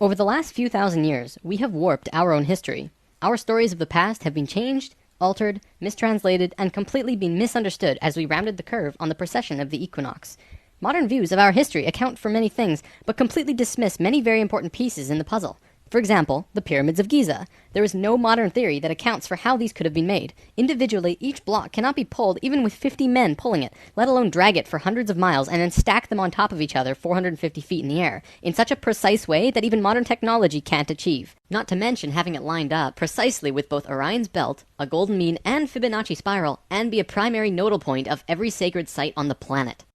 Over the last few thousand years, we have warped our own history. Our stories of the past have been changed, altered, mistranslated, and completely been misunderstood as we rounded the curve on the precession of the equinox. Modern views of our history account for many things, but completely dismiss many very important pieces in the puzzle. For example, the pyramids of Giza. There is no modern theory that accounts for how these could have been made. Individually, each block cannot be pulled even with 50 men pulling it, let alone drag it for hundreds of miles and then stack them on top of each other 450 feet in the air, in such a precise way that even modern technology can't achieve. Not to mention having it lined up precisely with both Orion's belt, a golden mean, and Fibonacci spiral, and be a primary nodal point of every sacred site on the planet.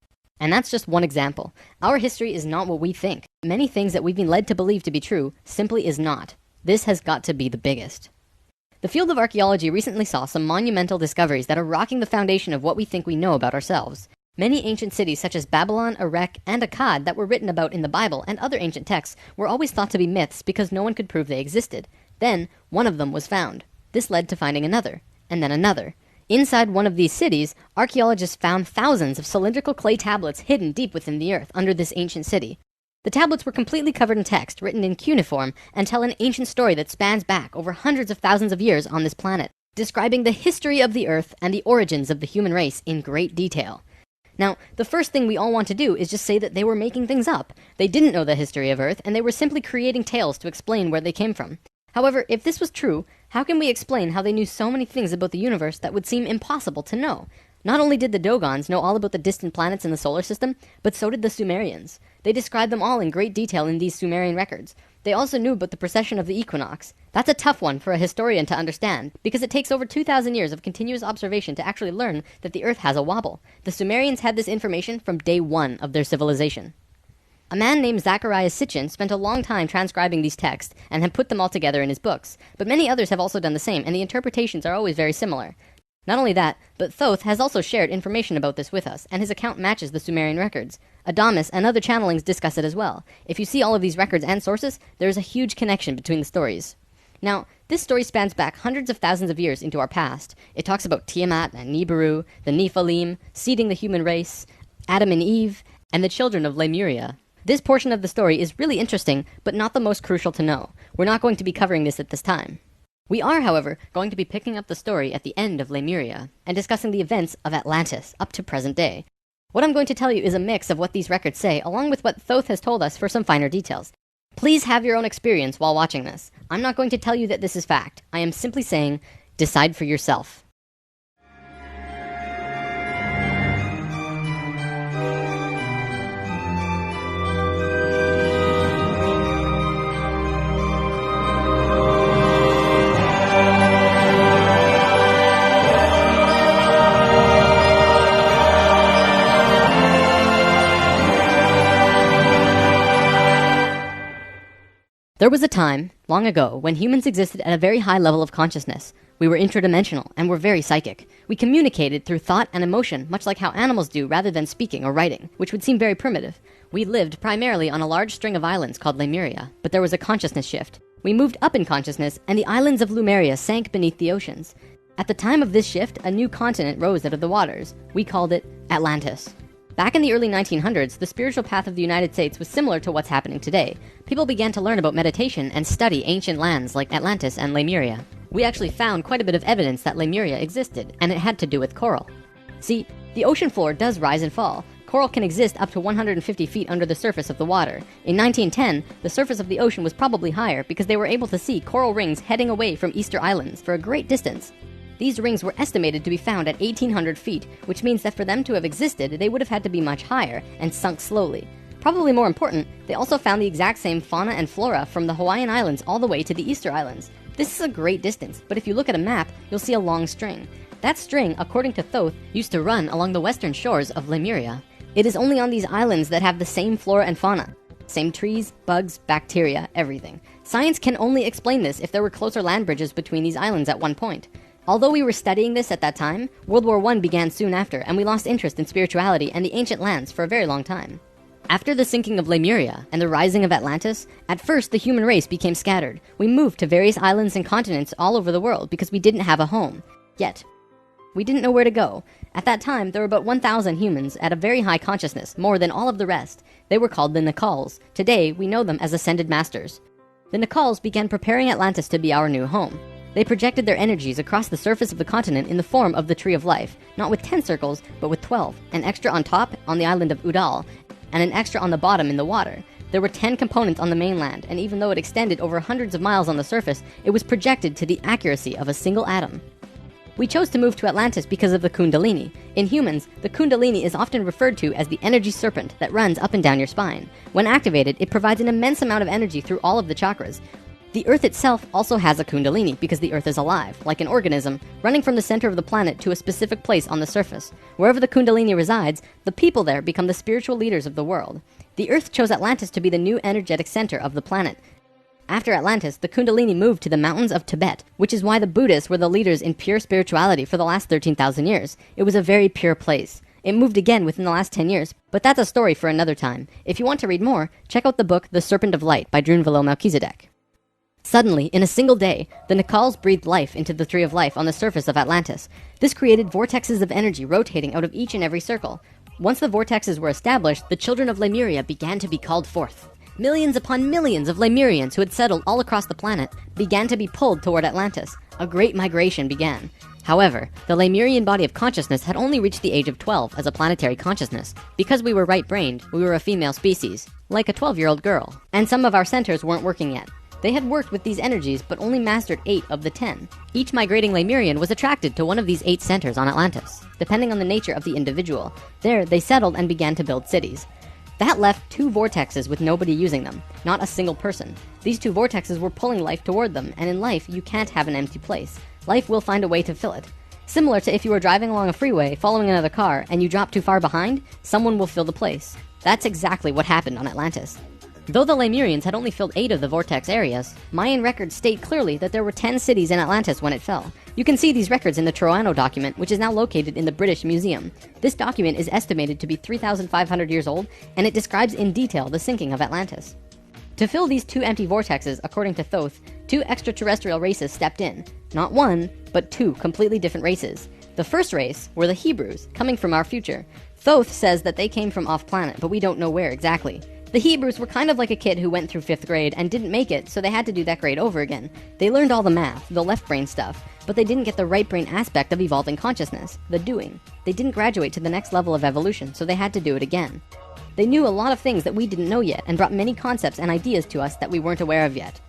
And that's just one example. Our history is not what we think. Many things that we've been led to believe to be true simply is not. This has got to be the biggest. The field of archaeology recently saw some monumental discoveries that are rocking the foundation of what we think we know about ourselves. Many ancient cities such as Babylon, Erech, and Akkad that were written about in the Bible and other ancient texts were always thought to be myths because no one could prove they existed. Then, one of them was found. This led to finding another, and then another. Inside one of these cities, archaeologists found thousands of cylindrical clay tablets hidden deep within the earth under this ancient city. The tablets were completely covered in text, written in cuneiform, and tell an ancient story that spans back over hundreds of thousands of years on this planet, describing the history of the earth and the origins of the human race in great detail. Now, the first thing we all want to do is just say that they were making things up. They didn't know the history of Earth, and they were simply creating tales to explain where they came from. However, if this was true, how can we explain how they knew so many things about the universe that would seem impossible to know? Not only did the Dogons know all about the distant planets in the solar system, but so did the Sumerians. They described them all in great detail in these Sumerian records. They also knew about the precession of the equinox. That's a tough one for a historian to understand, because it takes over 2,000 years of continuous observation to actually learn that the Earth has a wobble. The Sumerians had this information from day one of their civilization. A man named Zacharias Sitchin spent a long time transcribing these texts and had put them all together in his books, but many others have also done the same, and the interpretations are always very similar. Not only that, but Thoth has also shared information about this with us, and his account matches the Sumerian records. Adamus and other channelings discuss it as well. If you see all of these records and sources, there is a huge connection between the stories. Now, this story spans back hundreds of thousands of years into our past. It talks about Tiamat and Nibiru, the Nephilim, seeding the human race, Adam and Eve, and the children of Lemuria. This portion of the story is really interesting, but not the most crucial to know. We're not going to be covering this at this time. We are, however, going to be picking up the story at the end of Lemuria, and discussing the events of Atlantis up to present day. What I'm going to tell you is a mix of what these records say, along with what Thoth has told us for some finer details. Please have your own experience while watching this. I'm not going to tell you that this is fact. I am simply saying, decide for yourself. There was a time, long ago, when humans existed at a very high level of consciousness. We were interdimensional and were very psychic. We communicated through thought and emotion, much like how animals do rather than speaking or writing, which would seem very primitive. We lived primarily on a large string of islands called Lemuria, but there was a consciousness shift. We moved up in consciousness, and the islands of Lemuria sank beneath the oceans. At the time of this shift, a new continent rose out of the waters. We called it Atlantis. Back in the early 1900s, the spiritual path of the United States was similar to what's happening today. People began to learn about meditation and study ancient lands like Atlantis and Lemuria. We actually found quite a bit of evidence that Lemuria existed, and it had to do with coral. See, the ocean floor does rise and fall. Coral can exist up to 150 feet under the surface of the water. In 1910, the surface of the ocean was probably higher because they were able to see coral rings heading away from Easter Islands for a great distance. These rings were estimated to be found at 1,800 feet, which means that for them to have existed, they would have had to be much higher and sunk slowly. Probably more important, they also found the exact same fauna and flora from the Hawaiian Islands all the way to the Easter Islands. This is a great distance, but if you look at a map, you'll see a long string. That string, according to Thoth, used to run along the western shores of Lemuria. It is only on these islands that have the same flora and fauna. Same trees, bugs, bacteria, everything. Science can only explain this if there were closer land bridges between these islands at one point. Although we were studying this at that time, World War I began soon after, and we lost interest in spirituality and the ancient lands for a very long time. After the sinking of Lemuria and the rising of Atlantis, at first the human race became scattered. We moved to various islands and continents all over the world because we didn't have a home. Yet, we didn't know where to go. At that time, there were about 1,000 humans at a very high consciousness, more than all of the rest. They were called the Nakals. Today, we know them as Ascended Masters. The Nacals began preparing Atlantis to be our new home. They projected their energies across the surface of the continent in the form of the Tree of Life, not with 10 circles, but with 12, an extra on top on the island of Udal, and an extra on the bottom in the water. There were 10 components on the mainland, and even though it extended over hundreds of miles on the surface, it was projected to the accuracy of a single atom. We chose to move to Atlantis because of the Kundalini. In humans, the Kundalini is often referred to as the energy serpent that runs up and down your spine. When activated, it provides an immense amount of energy through all of the chakras. The Earth itself also has a Kundalini because the Earth is alive, like an organism, running from the center of the planet to a specific place on the surface. Wherever the Kundalini resides, the people there become the spiritual leaders of the world. The Earth chose Atlantis to be the new energetic center of the planet. After Atlantis, the Kundalini moved to the mountains of Tibet, which is why the Buddhists were the leaders in pure spirituality for the last 13,000 years. It was a very pure place. It moved again within the last 10 years, but that's a story for another time. If you want to read more, check out the book The Serpent of Light by Drunvalo Melchizedek. Suddenly, in a single day, the Nacals breathed life into the Tree of Life on the surface of Atlantis. This created vortexes of energy rotating out of each and every circle. Once the vortexes were established, the children of Lemuria began to be called forth. Millions upon millions of Lemurians who had settled all across the planet began to be pulled toward Atlantis. A great migration began. However, the Lemurian body of consciousness had only reached the age of 12 as a planetary consciousness. Because we were right-brained, we were a female species, like a 12-year-old girl. And some of our centers weren't working yet. They had worked with these energies, but only mastered 8 of the 10. Each migrating Lemurian was attracted to one of these 8 centers on Atlantis, depending on the nature of the individual. There, they settled and began to build cities. That left 2 vortexes with nobody using them, not a single person. These 2 vortexes were pulling life toward them, and in life, you can't have an empty place. Life will find a way to fill it. Similar to if you were driving along a freeway, following another car, and you drop too far behind, someone will fill the place. That's exactly what happened on Atlantis. Though the Lemurians had only filled 8 of the vortex areas, Mayan records state clearly that there were 10 cities in Atlantis when it fell. You can see these records in the Troano document, which is now located in the British Museum. This document is estimated to be 3,500 years old, and it describes in detail the sinking of Atlantis. To fill these 2 empty vortexes, according to Thoth, 2 extraterrestrial races stepped in. Not 1, but 2 completely different races. The first race were the Hebrews, coming from our future. Thoth says that they came from off-planet, but we don't know where exactly. The Hebrews were kind of like a kid who went through 5th grade and didn't make it, so they had to do that grade over again. They learned all the math, the left brain stuff, but they didn't get the right brain aspect of evolving consciousness, the doing. They didn't graduate to the next level of evolution, so they had to do it again. They knew a lot of things that we didn't know yet and brought many concepts and ideas to us that we weren't aware of yet.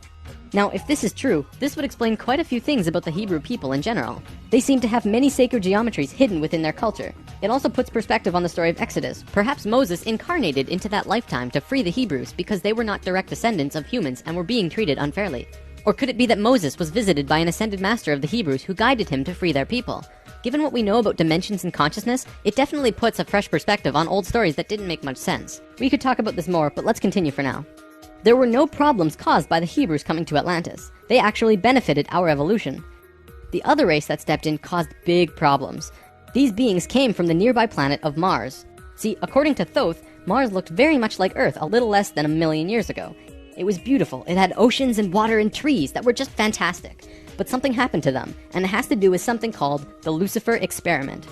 Now, if this is true, this would explain quite a few things about the Hebrew people in general. They seem to have many sacred geometries hidden within their culture. It also puts perspective on the story of Exodus. Perhaps Moses incarnated into that lifetime to free the Hebrews because they were not direct descendants of humans and were being treated unfairly. Or could it be that Moses was visited by an ascended master of the Hebrews who guided him to free their people? Given what we know about dimensions and consciousness, it definitely puts a fresh perspective on old stories that didn't make much sense. We could talk about this more, but let's continue for now. There were no problems caused by the Hebrews coming to Atlantis. They actually benefited our evolution. The other race that stepped in caused big problems. These beings came from the nearby planet of Mars. See, according to Thoth, Mars looked very much like Earth a little less than 1 million years ago. It was beautiful. It had oceans and water and trees that were just fantastic. But something happened to them, and it has to do with something called the Lucifer experiment.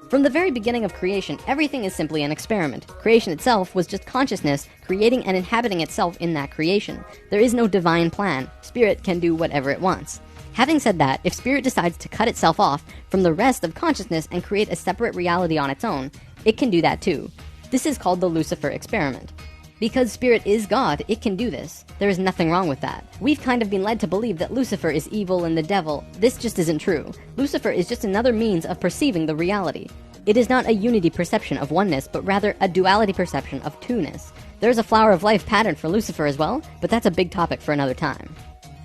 From the very beginning of creation, everything is simply an experiment. Creation itself was just consciousness creating and inhabiting itself in that creation. There is no divine plan. Spirit can do whatever it wants. Having said that, if Spirit decides to cut itself off from the rest of consciousness and create a separate reality on its own, it can do that too. This is called the Lucifer experiment. Because Spirit is God, it can do this. There is nothing wrong with that. We've kind of been led to believe that Lucifer is evil and the devil. This just isn't true. Lucifer is just another means of perceiving the reality. It is not a unity perception of oneness, but rather a duality perception of two-ness. There's a flower of life pattern for Lucifer as well, but that's a big topic for another time.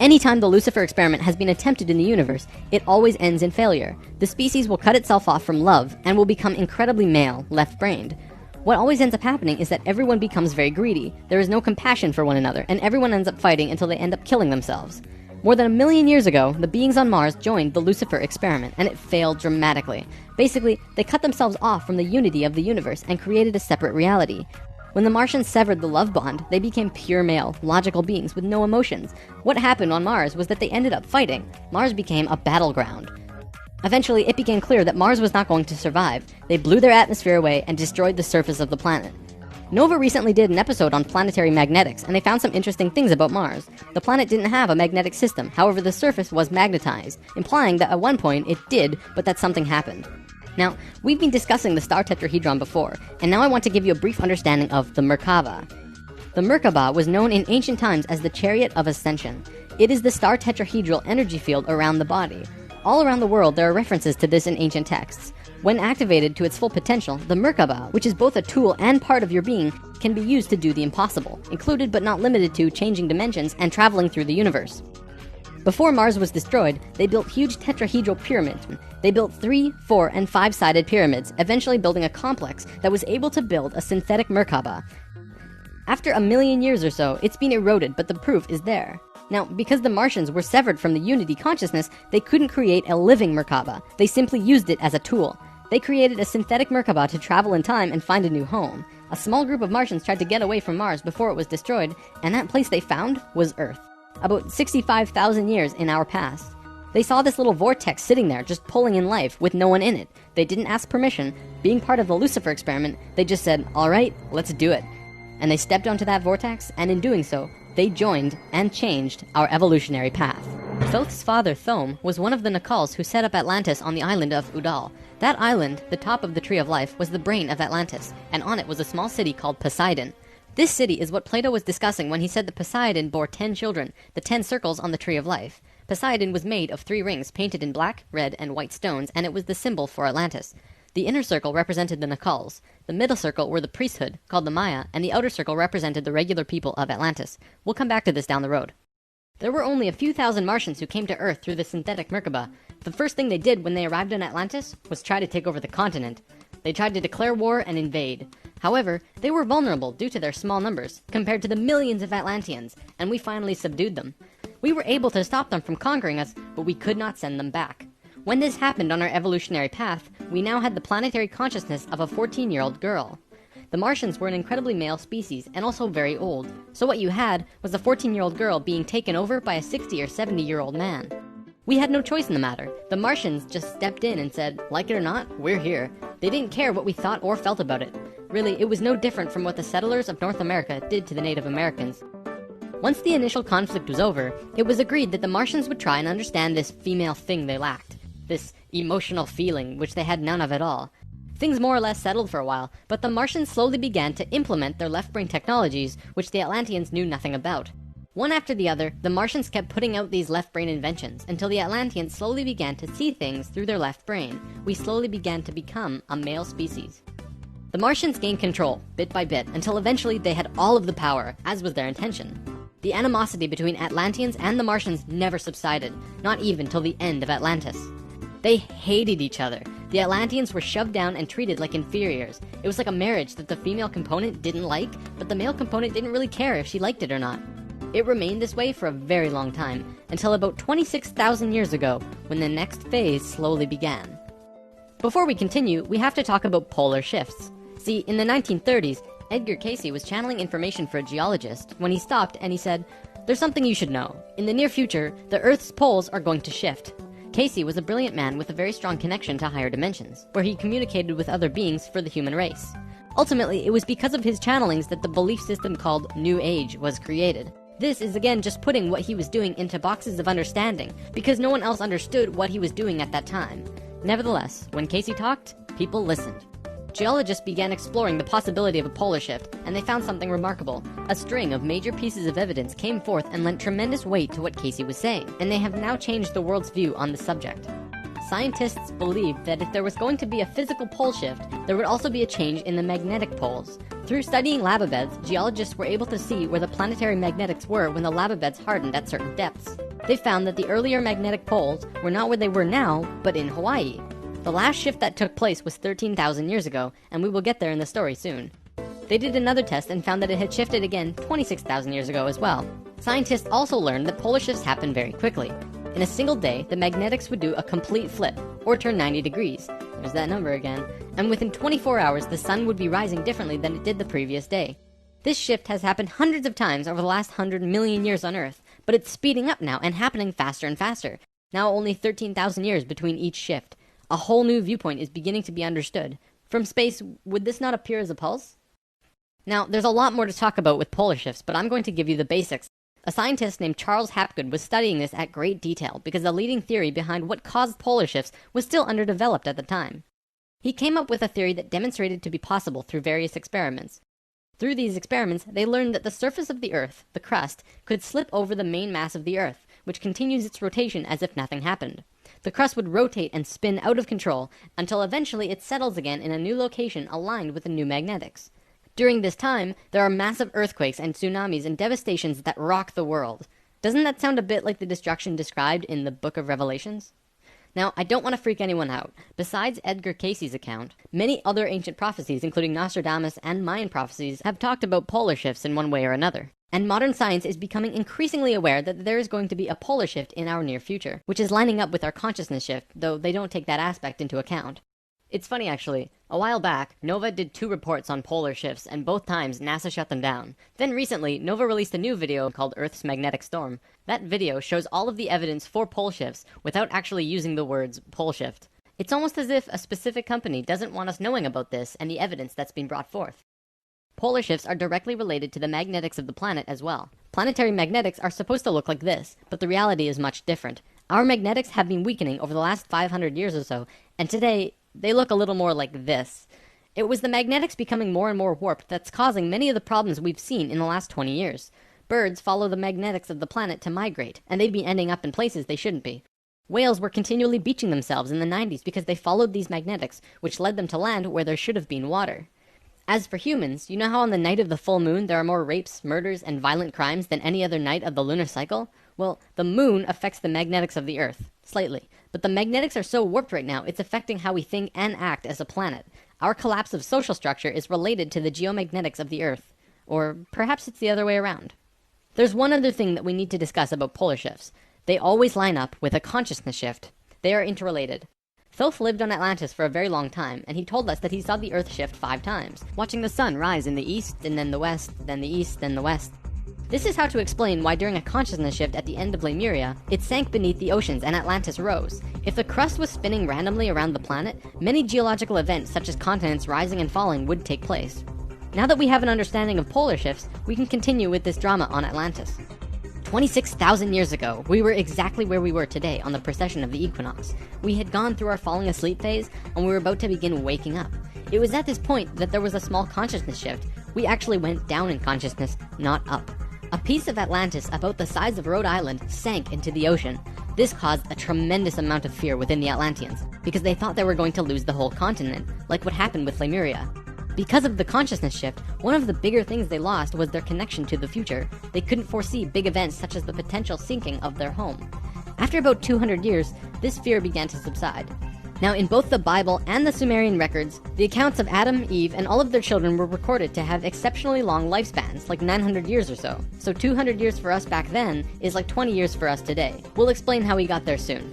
Anytime the Lucifer experiment has been attempted in the universe, it always ends in failure. The species will cut itself off from love and will become incredibly male, left-brained. What always ends up happening is that everyone becomes very greedy. There is no compassion for one another, and everyone ends up fighting until they end up killing themselves. More than 1 million years ago, the beings on Mars joined the Lucifer experiment, and it failed dramatically. Basically, they cut themselves off from the unity of the universe and created a separate reality. When the Martians severed the love bond, they became pure male, logical beings with no emotions. What happened on Mars was that they ended up fighting. Mars became a battleground. Eventually, it became clear that Mars was not going to survive. They blew their atmosphere away and destroyed the surface of the planet. Nova recently did an episode on planetary magnetics, and they found some interesting things about Mars. The planet didn't have a magnetic system, however the surface was magnetized, implying that at one point it did, but that something happened. Now, we've been discussing the star tetrahedron before, and now I want to give you a brief understanding of the Merkaba. The Merkaba was known in ancient times as the Chariot of Ascension. It is the star tetrahedral energy field around the body. All around the world there are references to this in ancient texts. When activated to its full potential, the Merkaba, which is both a tool and part of your being, can be used to do the impossible, included but not limited to changing dimensions and traveling through the universe. Before Mars was destroyed, they built huge tetrahedral pyramids. They built 3, 4, and 5-sided pyramids, eventually building a complex that was able to build a synthetic Merkaba. After 1 million years or so, it's been eroded, but the proof is there. Now, because the Martians were severed from the Unity consciousness, they couldn't create a living Merkaba. They simply used it as a tool. They created a synthetic Merkaba to travel in time and find a new home. A small group of Martians tried to get away from Mars before it was destroyed, and that place they found was Earth. About 65,000 years in our past. They saw this little vortex sitting there, just pulling in life, with no one in it. They didn't ask permission. Being part of the Lucifer experiment, they just said, alright, let's do it. And they stepped onto that vortex, and in doing so, they joined and changed our evolutionary path. Thoth's father, Thome, was one of the Nacals who set up Atlantis on the island of Udal. That island, the top of the Tree of Life, was the brain of Atlantis, and on it was a small city called Poseidon. This city is what Plato was discussing when he said that Poseidon bore 10 children, the 10 circles on the Tree of Life. Poseidon was made of 3 rings painted in black, red, and white stones, and it was the symbol for Atlantis. The inner circle represented the Nacals, the middle circle were the priesthood, called the Maya, and the outer circle represented the regular people of Atlantis. We'll come back to this down the road. There were only a few thousand Martians who came to Earth through the synthetic Merkaba. The first thing they did when they arrived in Atlantis was try to take over the continent. They tried to declare war and invade. However, they were vulnerable due to their small numbers, compared to the millions of Atlanteans, and we finally subdued them. We were able to stop them from conquering us, but we could not send them back. When this happened on our evolutionary path, we now had the planetary consciousness of a 14-year-old girl. The Martians were an incredibly male species, and also very old, so what you had was a 14-year-old girl being taken over by a 60 or 70-year-old man. We had no choice in the matter. The Martians just stepped in and said, like it or not, we're here. They didn't care what we thought or felt about it. Really, it was no different from what the settlers of North America did to the Native Americans. Once the initial conflict was over, it was agreed that the Martians would try and understand this female thing they lacked. This emotional feeling, which they had none of at all. Things more or less settled for a while, but the Martians slowly began to implement their left-brain technologies, which the Atlanteans knew nothing about. One after the other, the Martians kept putting out these left-brain inventions, until the Atlanteans slowly began to see things through their left brain. We slowly began to become a male species. The Martians gained control, bit by bit, until eventually they had all of the power, as was their intention. The animosity between Atlanteans and the Martians never subsided, not even till the end of Atlantis. They hated each other. The Atlanteans were shoved down and treated like inferiors. It was like a marriage that the female component didn't like, but the male component didn't really care if she liked it or not. It remained this way for a very long time, until about 26,000 years ago, when the next phase slowly began. Before we continue, we have to talk about polar shifts. See, in the 1930s, Edgar Cayce was channeling information for a geologist when he stopped and he said, "There's something you should know. In the near future, the Earth's poles are going to shift." Cayce was a brilliant man with a very strong connection to higher dimensions, where he communicated with other beings for the human race. Ultimately, it was because of his channelings that the belief system called New Age was created. This is again just putting what he was doing into boxes of understanding, because no one else understood what he was doing at that time. Nevertheless, when Cayce talked, people listened. Geologists began exploring the possibility of a polar shift, and they found something remarkable. A string of major pieces of evidence came forth and lent tremendous weight to what Cayce was saying, and they have now changed the world's view on the subject. Scientists believed that if there was going to be a physical pole shift, there would also be a change in the magnetic poles. Through studying lava beds, geologists were able to see where the planetary magnetics were when the lava beds hardened at certain depths. They found that the earlier magnetic poles were not where they were now, but in Hawaii. The last shift that took place was 13,000 years ago, and we will get there in the story soon. They did another test and found that it had shifted again 26,000 years ago as well. Scientists also learned that polar shifts happen very quickly. In a single day, the magnetics would do a complete flip, or turn 90 degrees. There's that number again. And within 24 hours, the sun would be rising differently than it did the previous day. This shift has happened hundreds of times over the last 100 million years on Earth, but it's speeding up now and happening faster and faster. Now only 13,000 years between each shift. A whole new viewpoint is beginning to be understood. From space, would this not appear as a pulse? Now, there's a lot more to talk about with polar shifts, but I'm going to give you the basics. A scientist named Charles Hapgood was studying this at great detail because the leading theory behind what caused polar shifts was still underdeveloped at the time. He came up with a theory that demonstrated to be possible through various experiments. Through these experiments, they learned that the surface of the Earth, the crust, could slip over the main mass of the Earth, which continues its rotation as if nothing happened. The crust would rotate and spin out of control until eventually it settles again in a new location aligned with the new magnetics. During this time, there are massive earthquakes and tsunamis and devastations that rock the world. Doesn't that sound a bit like the destruction described in the Book of Revelations? Now, I don't want to freak anyone out. Besides Edgar Cayce's account, many other ancient prophecies, including Nostradamus and Mayan prophecies, have talked about polar shifts in one way or another. And modern science is becoming increasingly aware that there is going to be a polar shift in our near future, which is lining up with our consciousness shift, though they don't take that aspect into account. It's funny actually, a while back, NOVA did 2 reports on polar shifts, and both times NASA shut them down. Then recently, NOVA released a new video called Earth's Magnetic Storm. That video shows all of the evidence for pole shifts without actually using the words pole shift. It's almost as if a specific company doesn't want us knowing about this and the evidence that's been brought forth. Polar shifts are directly related to the magnetics of the planet as well. Planetary magnetics are supposed to look like this, but the reality is much different. Our magnetics have been weakening over the last 500 years or so, and today, they look a little more like this. It was the magnetics becoming more and more warped that's causing many of the problems we've seen in the last 20 years. Birds follow the magnetics of the planet to migrate, and they'd be ending up in places they shouldn't be. Whales were continually beaching themselves in the 90s because they followed these magnetics, which led them to land where there should have been water. As for humans, you know how on the night of the full moon there are more rapes, murders, and violent crimes than any other night of the lunar cycle? Well, the moon affects the magnetics of the Earth, slightly. But the magnetics are so warped right now, it's affecting how we think and act as a planet. Our collapse of social structure is related to the geomagnetics of the Earth. Or perhaps it's the other way around. There's one other thing that we need to discuss about polar shifts. They always line up with a consciousness shift. They are interrelated. Thoth lived on Atlantis for a very long time, and he told us that he saw the Earth shift 5 times, watching the sun rise in the east, and then the west, then the east, then the west. This is how to explain why during a consciousness shift at the end of Lemuria, it sank beneath the oceans and Atlantis rose. If the crust was spinning randomly around the planet, many geological events such as continents rising and falling would take place. Now that we have an understanding of polar shifts, we can continue with this drama on Atlantis. 26,000 years ago, we were exactly where we were today on the precession of the equinox. We had gone through our falling asleep phase, and we were about to begin waking up. It was at this point that there was a small consciousness shift. We actually went down in consciousness, not up. A piece of Atlantis about the size of Rhode Island sank into the ocean. This caused a tremendous amount of fear within the Atlanteans, because they thought they were going to lose the whole continent, like what happened with Lemuria. Because of the consciousness shift, one of the bigger things they lost was their connection to the future. They couldn't foresee big events such as the potential sinking of their home. After about 200 years, this fear began to subside. Now, in both the Bible and the Sumerian records, the accounts of Adam, Eve, and all of their children were recorded to have exceptionally long lifespans, like 900 years or so. So 200 years for us back then is like 20 years for us today. We'll explain how we got there soon.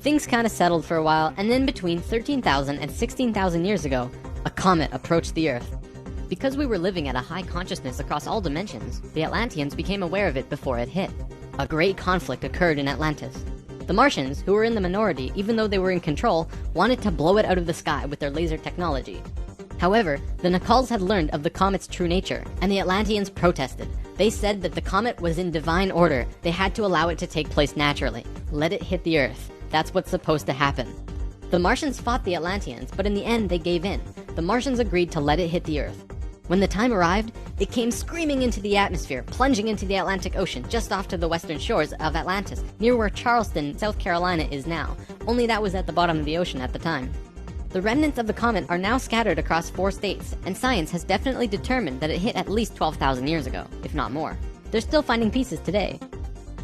Things kinda settled for a while, and then between 13,000 and 16,000 years ago, a comet approached the Earth. Because we were living at a high consciousness across all dimensions, the Atlanteans became aware of it before it hit. A great conflict occurred in Atlantis. The Martians, who were in the minority even though they were in control, wanted to blow it out of the sky with their laser technology. However, the Nacals had learned of the comet's true nature, and the Atlanteans protested. They said that the comet was in divine order. They had to allow it to take place naturally. Let it hit the Earth. That's what's supposed to happen. The Martians fought the Atlanteans, but in the end they gave in. The Martians agreed to let it hit the Earth. When the time arrived, it came screaming into the atmosphere, plunging into the Atlantic Ocean just off to the western shores of Atlantis, near where Charleston, South Carolina is now, only that was at the bottom of the ocean at the time. The remnants of the comet are now scattered across 4 states, and science has definitely determined that it hit at least 12,000 years ago, if not more. They're still finding pieces today.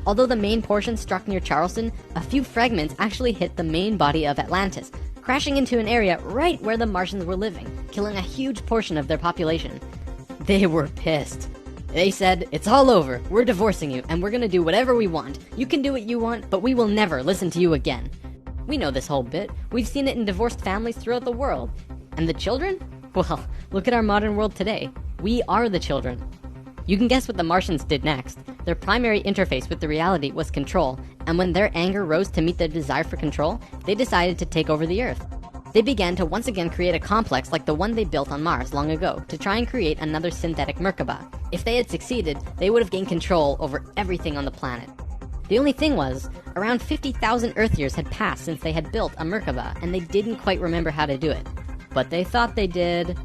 Although the main portion struck near Charleston, a few fragments actually hit the main body of Atlantis, crashing into an area right where the Martians were living, killing a huge portion of their population. They were pissed. They said, "It's all over, we're divorcing you, and we're gonna do whatever we want. You can do what you want, but we will never listen to you again." We know this whole bit. We've seen it in divorced families throughout the world. And the children? Well, look at our modern world today. We are the children. You can guess what the Martians did next. Their primary interface with the reality was control, and when their anger rose to meet their desire for control, they decided to take over the Earth. They began to once again create a complex like the one they built on Mars long ago to try and create another synthetic Merkaba. If they had succeeded, they would have gained control over everything on the planet. The only thing was, around 50,000 Earth years had passed since they had built a Merkaba, and they didn't quite remember how to do it. But they thought they did.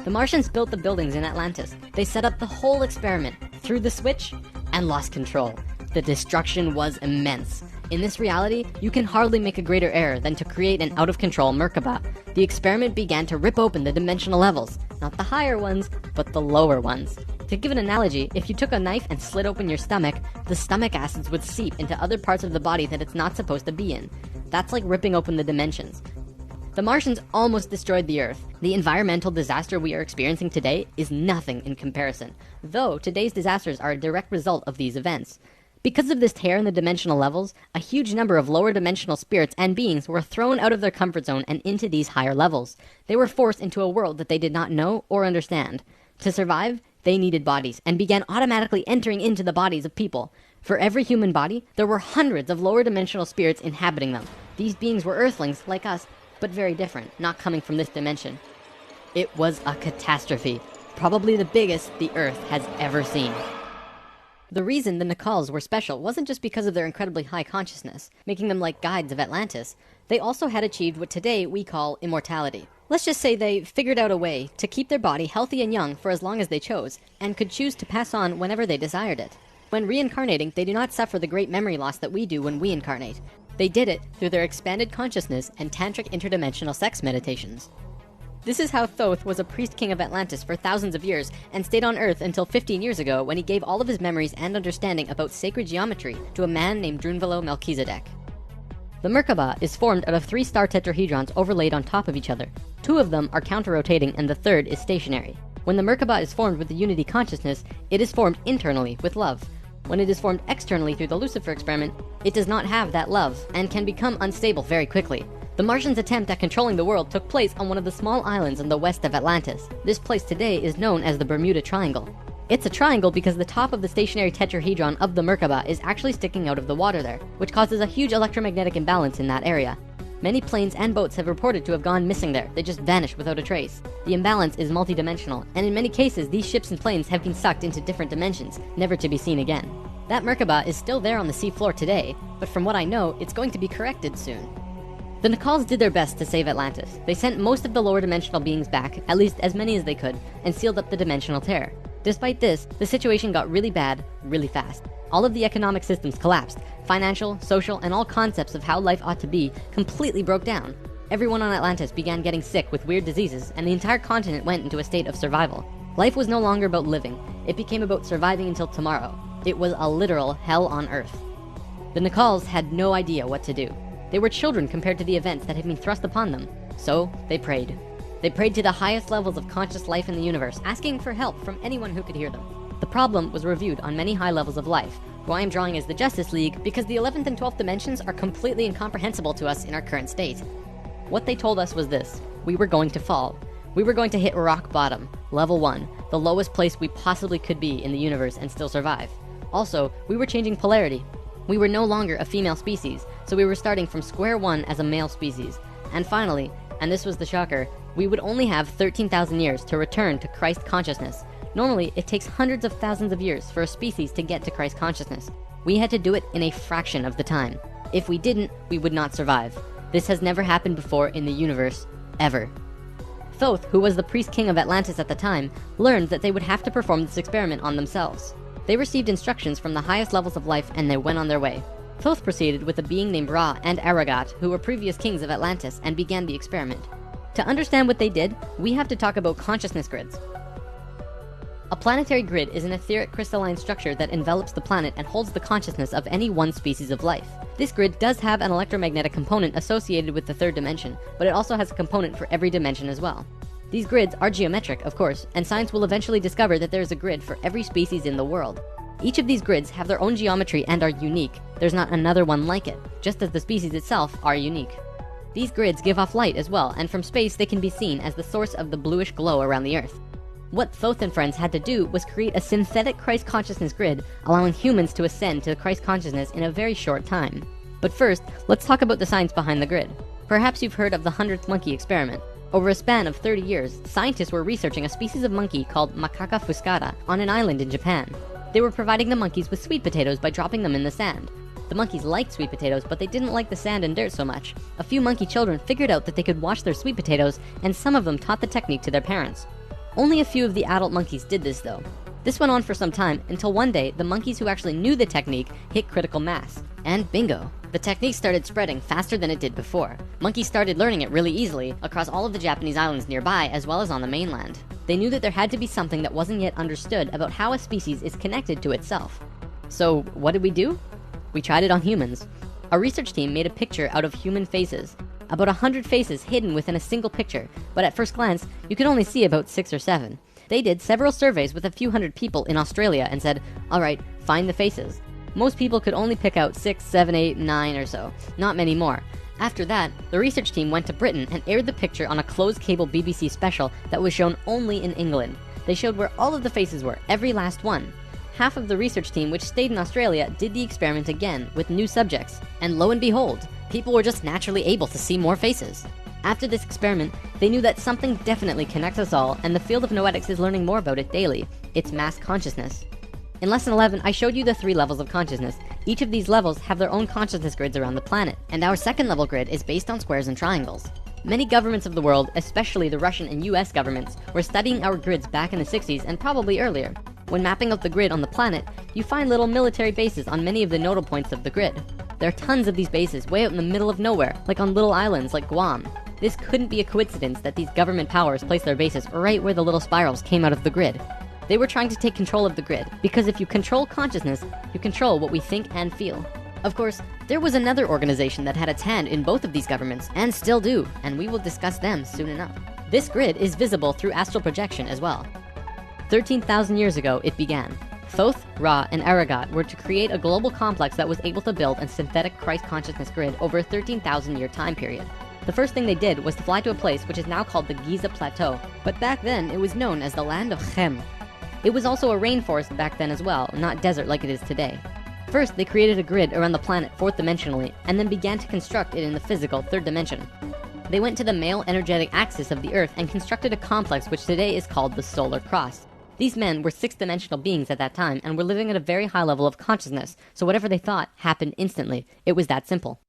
The Martians built the buildings in Atlantis. They set up the whole experiment, threw the switch, and lost control. The destruction was immense. In this reality, you can hardly make a greater error than to create an out-of-control Merkaba. The experiment began to rip open the dimensional levels, not the higher ones, but the lower ones. To give an analogy, if you took a knife and slit open your stomach, the stomach acids would seep into other parts of the body that it's not supposed to be in. That's like ripping open the dimensions. The Martians almost destroyed the Earth. The environmental disaster we are experiencing today is nothing in comparison, though today's disasters are a direct result of these events. Because of this tear in the dimensional levels, a huge number of lower dimensional spirits and beings were thrown out of their comfort zone and into these higher levels. They were forced into a world that they did not know or understand. To survive, they needed bodies and began automatically entering into the bodies of people. For every human body, there were hundreds of lower dimensional spirits inhabiting them. These beings were Earthlings like us, but very different, not coming from this dimension. It was a catastrophe, probably the biggest the Earth has ever seen. The reason the Nacals were special wasn't just because of their incredibly high consciousness, making them like guides of Atlantis. They also had achieved what today we call immortality. Let's just say they figured out a way to keep their body healthy and young for as long as they chose, and could choose to pass on whenever they desired it. When reincarnating, they do not suffer the great memory loss that we do when we incarnate. They did it through their expanded consciousness and tantric interdimensional sex meditations. This is how Thoth was a priest king of Atlantis for thousands of years and stayed on Earth until 15 years ago when he gave all of his memories and understanding about sacred geometry to a man named Drunvalo Melchizedek. The Merkaba is formed out of 3 star tetrahedrons overlaid on top of each other. 2 of them are counter-rotating and the third is stationary. When the Merkaba is formed with the unity consciousness, it is formed internally with love. When it is formed externally through the Lucifer experiment, it does not have that love and can become unstable very quickly. The Martians' attempt at controlling the world took place on one of the small islands in the west of Atlantis. This place today is known as the Bermuda Triangle. It's a triangle because the top of the stationary tetrahedron of the Merkaba is actually sticking out of the water there, which causes a huge electromagnetic imbalance in that area. Many planes and boats have reported to have gone missing there. They just vanished without a trace. The imbalance is multidimensional, and in many cases these ships and planes have been sucked into different dimensions, never to be seen again. That Merkaba is still there on the seafloor today, but from what I know, it's going to be corrected soon. The Nacals did their best to save Atlantis. They sent most of the lower dimensional beings back, at least as many as they could, and sealed up the dimensional tear. Despite this, the situation got really bad, really fast. All of the economic systems collapsed. Financial, social, and all concepts of how life ought to be completely broke down. Everyone on Atlantis began getting sick with weird diseases, and the entire continent went into a state of survival. Life was no longer about living. It became about surviving until tomorrow. It was a literal hell on Earth. The Nacals had no idea what to do. They were children compared to the events that had been thrust upon them. So they prayed. They prayed to the highest levels of conscious life in the universe, asking for help from anyone who could hear them. The problem was reviewed on many high levels of life, who I am drawing as the Justice League because the 11th and 12th dimensions are completely incomprehensible to us in our current state. What they told us was this: we were going to fall. We were going to hit rock bottom, level 1, the lowest place we possibly could be in the universe and still survive. Also, we were changing polarity. We were no longer a female species, so we were starting from square one as a male species. And finally, and this was the shocker, we would only have 13,000 years to return to Christ consciousness. Normally, it takes hundreds of thousands of years for a species to get to Christ consciousness. We had to do it in a fraction of the time. If we didn't, we would not survive. This has never happened before in the universe, ever. Thoth, who was the priest king of Atlantis at the time, learned that they would have to perform this experiment on themselves. They received instructions from the highest levels of life and they went on their way. Thoth proceeded with a being named Ra and Aragat, who were previous kings of Atlantis, and began the experiment. To understand what they did, we have to talk about consciousness grids. A planetary grid is an etheric crystalline structure that envelops the planet and holds the consciousness of any one species of life. This grid does have an electromagnetic component associated with the third dimension, but it also has a component for every dimension as well. These grids are geometric, of course, and science will eventually discover that there is a grid for every species in the world. Each of these grids have their own geometry and are unique. There's not another one like it, just as the species itself are unique. These grids give off light as well, and from space they can be seen as the source of the bluish glow around the Earth. What Thoth and friends had to do was create a synthetic Christ consciousness grid, allowing humans to ascend to Christ consciousness in a very short time. But first, let's talk about the science behind the grid. Perhaps you've heard of the 100th monkey experiment. Over a span of 30 years, scientists were researching a species of monkey called Macaca fuscata on an island in Japan. They were providing the monkeys with sweet potatoes by dropping them in the sand. The monkeys liked sweet potatoes, but they didn't like the sand and dirt so much. A few monkey children figured out that they could wash their sweet potatoes, and some of them taught the technique to their parents. Only a few of the adult monkeys did this though. This went on for some time until one day the monkeys who actually knew the technique hit critical mass. And bingo! The technique started spreading faster than it did before. Monkeys started learning it really easily across all of the Japanese islands nearby as well as on the mainland. They knew that there had to be something that wasn't yet understood about how a species is connected to itself. So what did we do? We tried it on humans. Our research team made a picture out of human faces. About 100 faces hidden within a single picture, but at first glance, you could only see about 6 or 7. They did several surveys with a few hundred people in Australia and said, alright, find the faces. Most people could only pick out 6, 7, 8, 9 or so, not many more. After that, the research team went to Britain and aired the picture on a closed cable BBC special that was shown only in England. They showed where all of the faces were, every last one. Half of the research team, which stayed in Australia, did the experiment again with new subjects. And lo and behold, people were just naturally able to see more faces. After this experiment, they knew that something definitely connects us all, and the field of noetics is learning more about it daily. It's mass consciousness. In lesson 11, I showed you the 3 levels of consciousness. Each of these levels have their own consciousness grids around the planet, and our second level grid is based on squares and triangles. Many governments of the world, especially the Russian and US governments, were studying our grids back in the 60s and probably earlier. When mapping out the grid on the planet, you find little military bases on many of the nodal points of the grid. There are tons of these bases way out in the middle of nowhere, like on little islands like Guam. This couldn't be a coincidence that these government powers placed their bases right where the little spirals came out of the grid. They were trying to take control of the grid, because if you control consciousness, you control what we think and feel. Of course, there was another organization that had its hand in both of these governments, and still do, and we will discuss them soon enough. This grid is visible through astral projection as well. 13,000 years ago, it began. Thoth, Ra, and Aragat were to create a global complex that was able to build a synthetic Christ consciousness grid over a 13,000 year time period. The first thing they did was to fly to a place which is now called the Giza Plateau, but back then it was known as the land of Chem. It was also a rainforest back then as well, not desert like it is today. First, they created a grid around the planet 4th dimensionally, and then began to construct it in the physical 3rd dimension. They went to the male energetic axis of the Earth and constructed a complex which today is called the Solar Cross. These men were 6th dimensional beings at that time and were living at a very high level of consciousness, so whatever they thought happened instantly. It was that simple.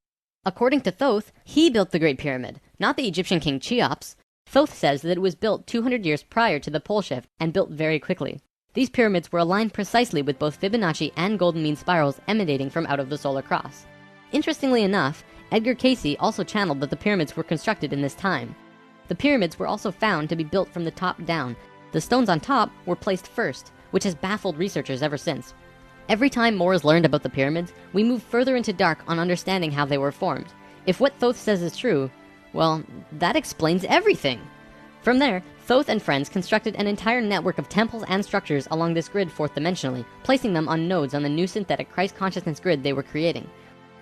According to Thoth, he built the Great Pyramid, not the Egyptian king Cheops. Thoth says that it was built 200 years prior to the pole shift and built very quickly. These pyramids were aligned precisely with both Fibonacci and golden mean spirals emanating from out of the solar cross. Interestingly enough, Edgar Cayce also channeled that the pyramids were constructed in this time. The pyramids were also found to be built from the top down. The stones on top were placed first, which has baffled researchers ever since. Every time more is learned about the pyramids, we move further into dark on understanding how they were formed. If what Thoth says is true, well, that explains everything. From there, Thoth and friends constructed an entire network of temples and structures along this grid 4th dimensionally, placing them on nodes on the new synthetic Christ consciousness grid they were creating.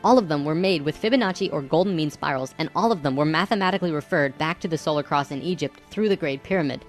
All of them were made with Fibonacci or golden mean spirals, and all of them were mathematically referred back to the solar cross in Egypt through the Great Pyramid.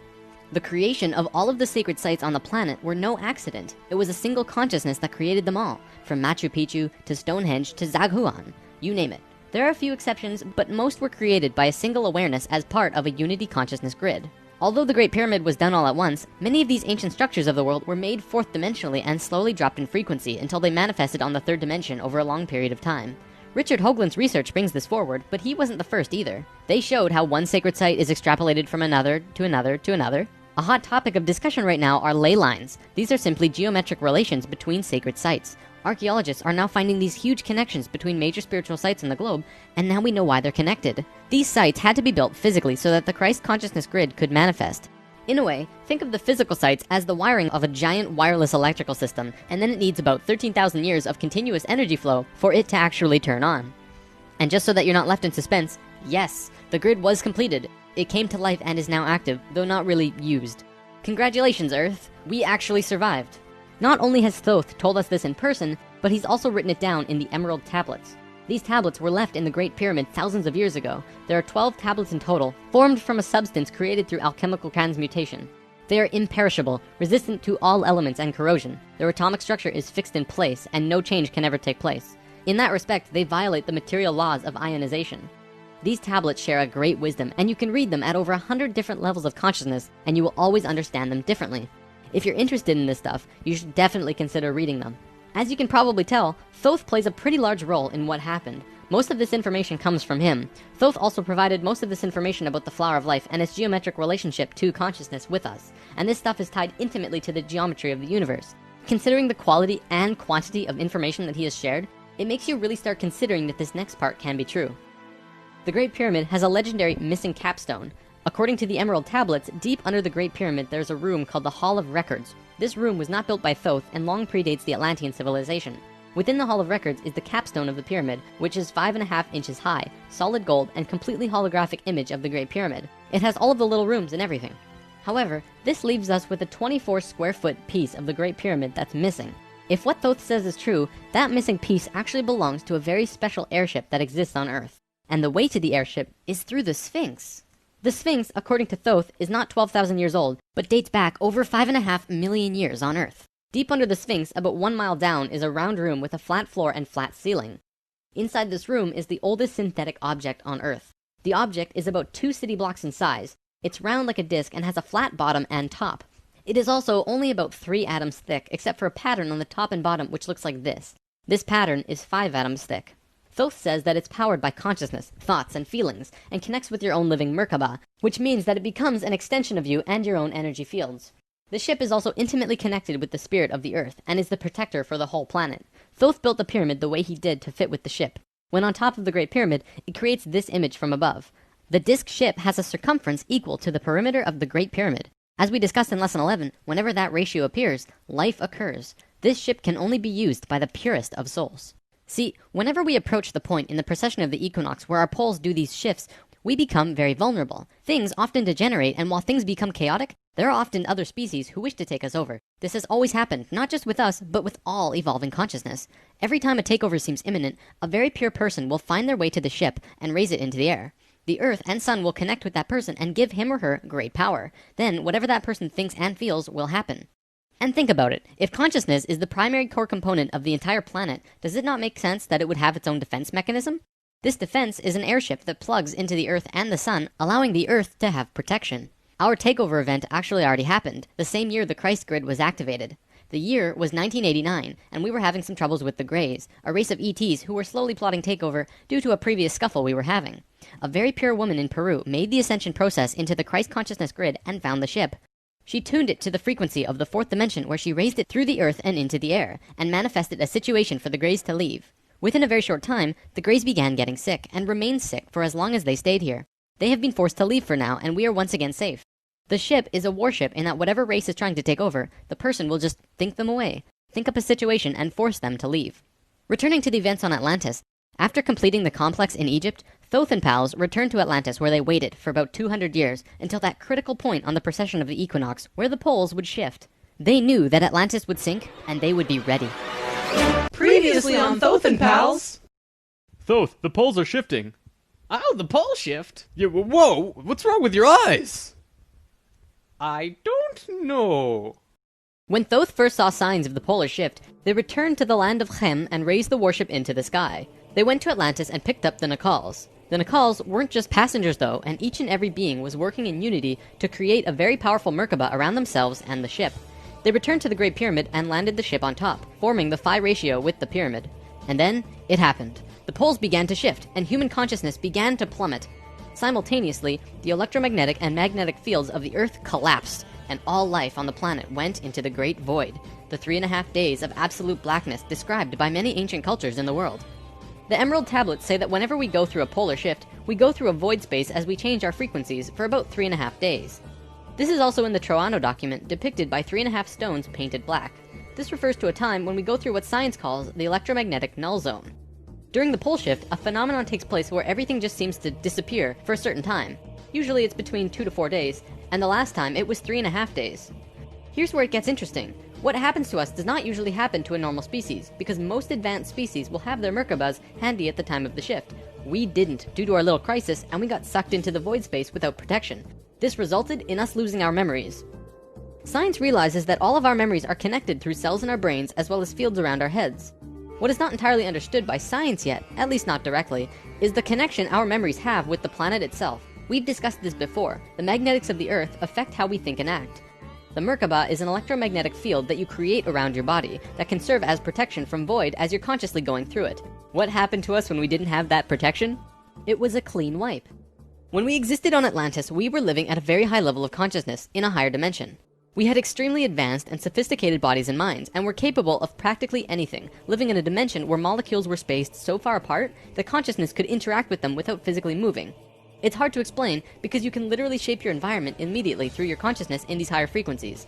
The creation of all of the sacred sites on the planet were no accident. It was a single consciousness that created them all, from Machu Picchu to Stonehenge to Zaghuan, you name it. There are a few exceptions, but most were created by a single awareness as part of a unity consciousness grid. Although the Great Pyramid was done all at once, many of these ancient structures of the world were made 4th dimensionally and slowly dropped in frequency until they manifested on the 3rd dimension over a long period of time. Richard Hoagland's research brings this forward, but he wasn't the first either. They showed how one sacred site is extrapolated from another to another to another. A hot topic of discussion right now are ley lines. These are simply geometric relations between sacred sites. Archaeologists are now finding these huge connections between major spiritual sites in the globe, and now we know why they're connected. These sites had to be built physically so that the Christ consciousness grid could manifest. In a way, think of the physical sites as the wiring of a giant wireless electrical system, and then it needs about 13,000 years of continuous energy flow for it to actually turn on. And just so that you're not left in suspense, yes, the grid was completed. It came to life and is now active, though not really used. Congratulations, Earth! We actually survived. Not only has Thoth told us this in person, but he's also written it down in the Emerald Tablets. These tablets were left in the Great Pyramid thousands of years ago. There are 12 tablets in total, formed from a substance created through alchemical transmutation. They are imperishable, resistant to all elements and corrosion. Their atomic structure is fixed in place, and no change can ever take place. In that respect, they violate the material laws of ionization. These tablets share a great wisdom, and you can read them at over 100 different levels of consciousness, and you will always understand them differently. If you're interested in this stuff, you should definitely consider reading them. As you can probably tell, Thoth plays a pretty large role in what happened. Most of this information comes from him. Thoth also provided most of this information about the flower of life and its geometric relationship to consciousness with us. And this stuff is tied intimately to the geometry of the universe. Considering the quality and quantity of information that he has shared, it makes you really start considering that this next part can be true. The Great Pyramid has a legendary missing capstone. According to the Emerald Tablets, deep under the Great Pyramid there's a room called the Hall of Records. This room was not built by Thoth and long predates the Atlantean civilization. Within the Hall of Records is the capstone of the pyramid, which is 5.5 inches high, solid gold, and completely holographic image of the Great Pyramid. It has all of the little rooms and everything. However, this leaves us with a 24 square foot piece of the Great Pyramid that's missing. If what Thoth says is true, that missing piece actually belongs to a very special airship that exists on Earth. And the way to the airship is through the Sphinx. The Sphinx, according to Thoth, is not 12,000 years old, but dates back over 5.5 million years on Earth. Deep under the Sphinx, about 1 mile down, is a round room with a flat floor and flat ceiling. Inside this room is the oldest synthetic object on Earth. The object is about 2 city blocks in size. It's round like a disc and has a flat bottom and top. It is also only about 3 atoms thick, except for a pattern on the top and bottom which looks like this. This pattern is 5 atoms thick. Thoth says that it's powered by consciousness, thoughts, and feelings, and connects with your own living Merkaba, which means that it becomes an extension of you and your own energy fields. The ship is also intimately connected with the spirit of the Earth, and is the protector for the whole planet. Thoth built the pyramid the way he did to fit with the ship. When on top of the Great Pyramid, it creates this image from above. The disc ship has a circumference equal to the perimeter of the Great Pyramid. As we discussed in Lesson 11, whenever that ratio appears, life occurs. This ship can only be used by the purest of souls. See, whenever we approach the point in the precession of the equinox where our poles do these shifts, we become very vulnerable. Things often degenerate, and while things become chaotic, there are often other species who wish to take us over. This has always happened, not just with us, but with all evolving consciousness. Every time a takeover seems imminent, a very pure person will find their way to the ship and raise it into the air. The Earth and Sun will connect with that person and give him or her great power. Then, whatever that person thinks and feels will happen. And think about it. If consciousness is the primary core component of the entire planet, does it not make sense that it would have its own defense mechanism? This defense is an airship that plugs into the Earth and the Sun, allowing the Earth to have protection. Our takeover event actually already happened, the same year the Christ grid was activated. The year was 1989, and we were having some troubles with the Greys, a race of ETs who were slowly plotting takeover due to a previous scuffle we were having. A very pure woman in Peru made the ascension process into the Christ consciousness grid and found the ship. She tuned it to the frequency of the 4th dimension, where she raised it through the Earth and into the air, and manifested a situation for the Greys to leave. Within a very short time, the Greys began getting sick, and remained sick for as long as they stayed here. They have been forced to leave for now, and we are once again safe. The ship is a warship in that whatever race is trying to take over, the person will just think them away, think up a situation, and force them to leave. Returning to the events on Atlantis, after completing the complex in Egypt, Thoth and pals returned to Atlantis, where they waited for about 200 years until that critical point on the precession of the equinox where the poles would shift. They knew that Atlantis would sink, and they would be ready. Previously on Thoth and Pals! Thoth, the poles are shifting. Oh, the pole shift? Yeah, whoa, what's wrong with your eyes? I don't know. When Thoth first saw signs of the polar shift, they returned to the land of Chem and raised the warship into the sky. They went to Atlantis and picked up the Nacals. The Nacals weren't just passengers though, and each and every being was working in unity to create a very powerful Merkaba around themselves and the ship. They returned to the Great Pyramid and landed the ship on top, forming the phi ratio with the pyramid. And then, it happened. The poles began to shift, and human consciousness began to plummet. Simultaneously, the electromagnetic and magnetic fields of the Earth collapsed, and all life on the planet went into the Great Void, the 3.5 days of absolute blackness described by many ancient cultures in the world. The Emerald Tablets say that whenever we go through a polar shift, we go through a void space as we change our frequencies for about 3.5 days. This is also in the Troano document, depicted by 3.5 stones painted black. This refers to a time when we go through what science calls the electromagnetic null zone. During the pole shift, a phenomenon takes place where everything just seems to disappear for a certain time. Usually it's between 2 to 4 days, and the last time it was 3.5 days. Here's where it gets interesting. What happens to us does not usually happen to a normal species, because most advanced species will have their Merkabas handy at the time of the shift. We didn't, due to our little crisis, and we got sucked into the void space without protection. This resulted in us losing our memories. Science realizes that all of our memories are connected through cells in our brains as well as fields around our heads. What is not entirely understood by science yet, at least not directly, is the connection our memories have with the planet itself. We've discussed this before. The magnetics of the Earth affect how we think and act. The Merkaba is an electromagnetic field that you create around your body that can serve as protection from void as you're consciously going through it. What happened to us when we didn't have that protection? It was a clean wipe. When we existed on Atlantis, we were living at a very high level of consciousness in a higher dimension. We had extremely advanced and sophisticated bodies and minds, and were capable of practically anything, living in a dimension where molecules were spaced so far apart that consciousness could interact with them without physically moving. It's hard to explain because you can literally shape your environment immediately through your consciousness in these higher frequencies.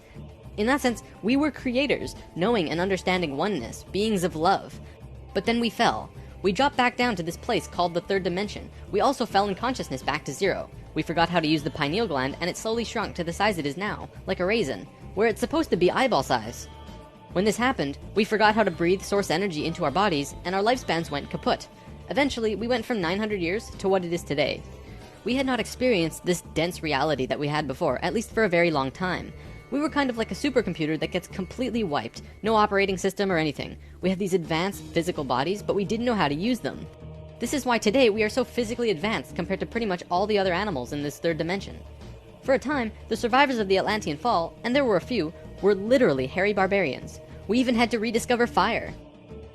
In that sense, we were creators, knowing and understanding oneness, beings of love. But then we fell. We dropped back down to this place called the third dimension. We also fell in consciousness back to zero. We forgot how to use the pineal gland, and it slowly shrunk to the size it is now, like a raisin, where it's supposed to be eyeball size. When this happened, we forgot how to breathe source energy into our bodies, and our lifespans went kaput. Eventually, we went from 900 years to what it is today. We had not experienced this dense reality that we had before, at least for a very long time. We were kind of like a supercomputer that gets completely wiped. No operating system or anything. We had these advanced physical bodies, but we didn't know how to use them. This is why today we are so physically advanced compared to pretty much all the other animals in this third dimension. For a time, the survivors of the Atlantean fall, and there were a few, were literally hairy barbarians. We even had to rediscover fire.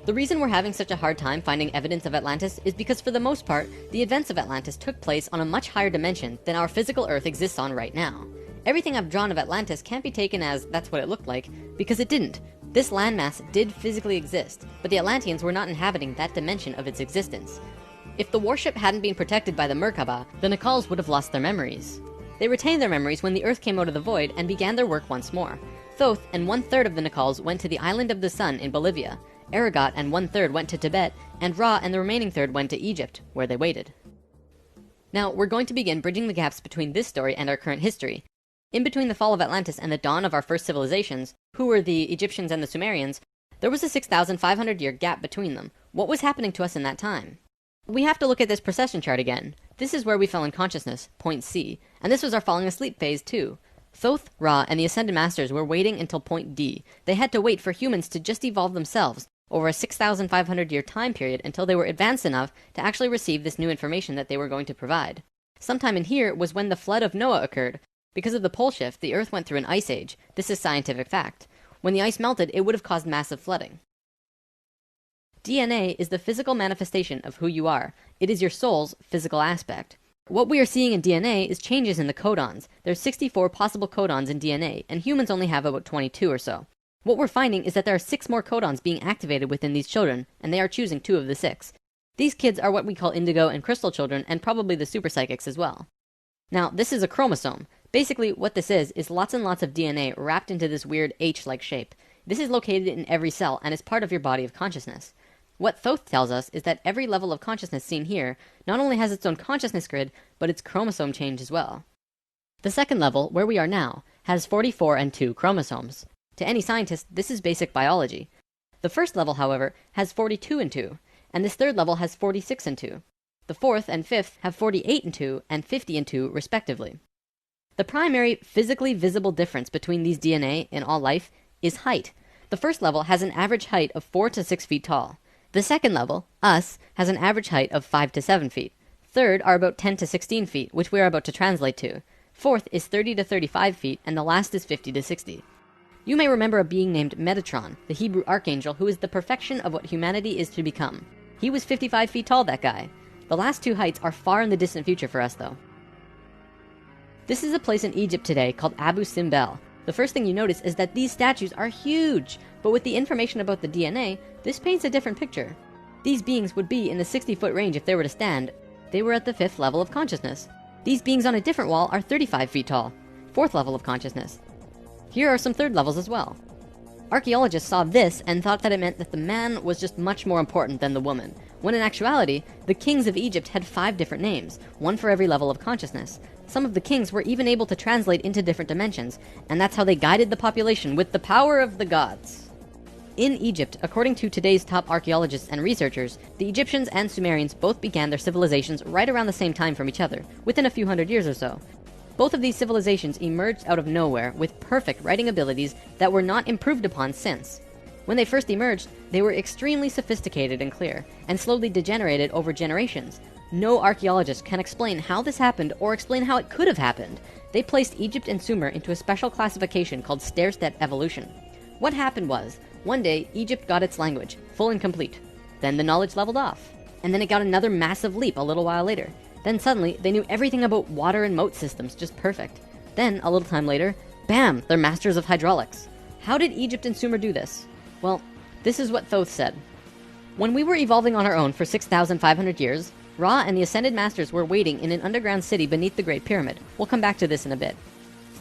The reason we're having such a hard time finding evidence of Atlantis is because for the most part, the events of Atlantis took place on a much higher dimension than our physical Earth exists on right now. Everything I've drawn of Atlantis can't be taken as that's what it looked like, because it didn't. This landmass did physically exist, but the Atlanteans were not inhabiting that dimension of its existence. If the warship hadn't been protected by the Merkaba, the Nacals would have lost their memories. They retained their memories when the Earth came out of the void and began their work once more. Thoth and 1/3 of the Nacals went to the Island of the Sun in Bolivia. Aragot and 1/3 went to Tibet, and Ra and the remaining third went to Egypt, where they waited. Now, we're going to begin bridging the gaps between this story and our current history. In between the fall of Atlantis and the dawn of our first civilizations, who were the Egyptians and the Sumerians, there was a 6,500-year gap between them. What was happening to us in that time? We have to look at this precession chart again. This is where we fell in consciousness, point C, and this was our falling asleep phase too. Thoth, Ra, and the Ascended Masters were waiting until point D. They had to wait for humans to just evolve themselves over a 6,500-year time period until they were advanced enough to actually receive this new information that they were going to provide. Sometime in here was when the flood of Noah occurred. Because of the pole shift, the Earth went through an ice age. This is scientific fact. When the ice melted, it would have caused massive flooding. DNA is the physical manifestation of who you are. It is your soul's physical aspect. What we are seeing in DNA is changes in the codons. There's 64 possible codons in DNA, and humans only have about 22 or so. What we're finding is that there are 6 more codons being activated within these children, and they are choosing 2 of the 6. These kids are what we call indigo and crystal children, and probably the super psychics as well. Now, this is a chromosome. Basically, what this is lots and lots of DNA wrapped into this weird H-like shape. This is located in every cell, and is part of your body of consciousness. What Thoth tells us is that every level of consciousness seen here not only has its own consciousness grid, but its chromosome change as well. The second level, where we are now, has 44 and 2 chromosomes. To any scientist, this is basic biology. The first level, however, has 42 and 2, and this third level has 46 and 2. The fourth and fifth have 48 and 2 and 50 and 2, respectively. The primary physically visible difference between these DNA in all life is height. The first level has an average height of 4 to 6 feet tall. The second level, us, has an average height of 5 to 7 feet. Third are about 10 to 16 feet, which we are about to translate to. Fourth is 30 to 35 feet, and the last is 50 to 60. You may remember a being named Metatron, the Hebrew archangel who is the perfection of what humanity is to become. He was 55 feet tall, that guy. The last 2 heights are far in the distant future for us, though. This is a place in Egypt today called Abu Simbel. The first thing you notice is that these statues are huge, but with the information about the DNA, this paints a different picture. These beings would be in the 60-foot range if they were to stand. They were at the 5th level of consciousness. These beings on a different wall are 35 feet tall, 4th level of consciousness. Here are some 3rd levels as well. Archaeologists saw this and thought that it meant that the man was just much more important than the woman, when in actuality, the kings of Egypt had 5 different names, one for every level of consciousness. Some of the kings were even able to translate into different dimensions, and that's how they guided the population with the power of the gods. In Egypt, according to today's top archaeologists and researchers, the Egyptians and Sumerians both began their civilizations right around the same time from each other, within a few hundred years or so. Both of these civilizations emerged out of nowhere with perfect writing abilities that were not improved upon since. When they first emerged, they were extremely sophisticated and clear, and slowly degenerated over generations. No archaeologist can explain how this happened or explain how it could have happened. They placed Egypt and Sumer into a special classification called stair-step evolution. What happened was, one day, Egypt got its language, full and complete. Then the knowledge leveled off. And then it got another massive leap a little while later. Then suddenly, they knew everything about water and moat systems just perfect. Then, a little time later, bam, they're masters of hydraulics. How did Egypt and Sumer do this? Well, this is what Thoth said. When we were evolving on our own for 6,500 years, Ra and the Ascended Masters were waiting in an underground city beneath the Great Pyramid. We'll come back to this in a bit.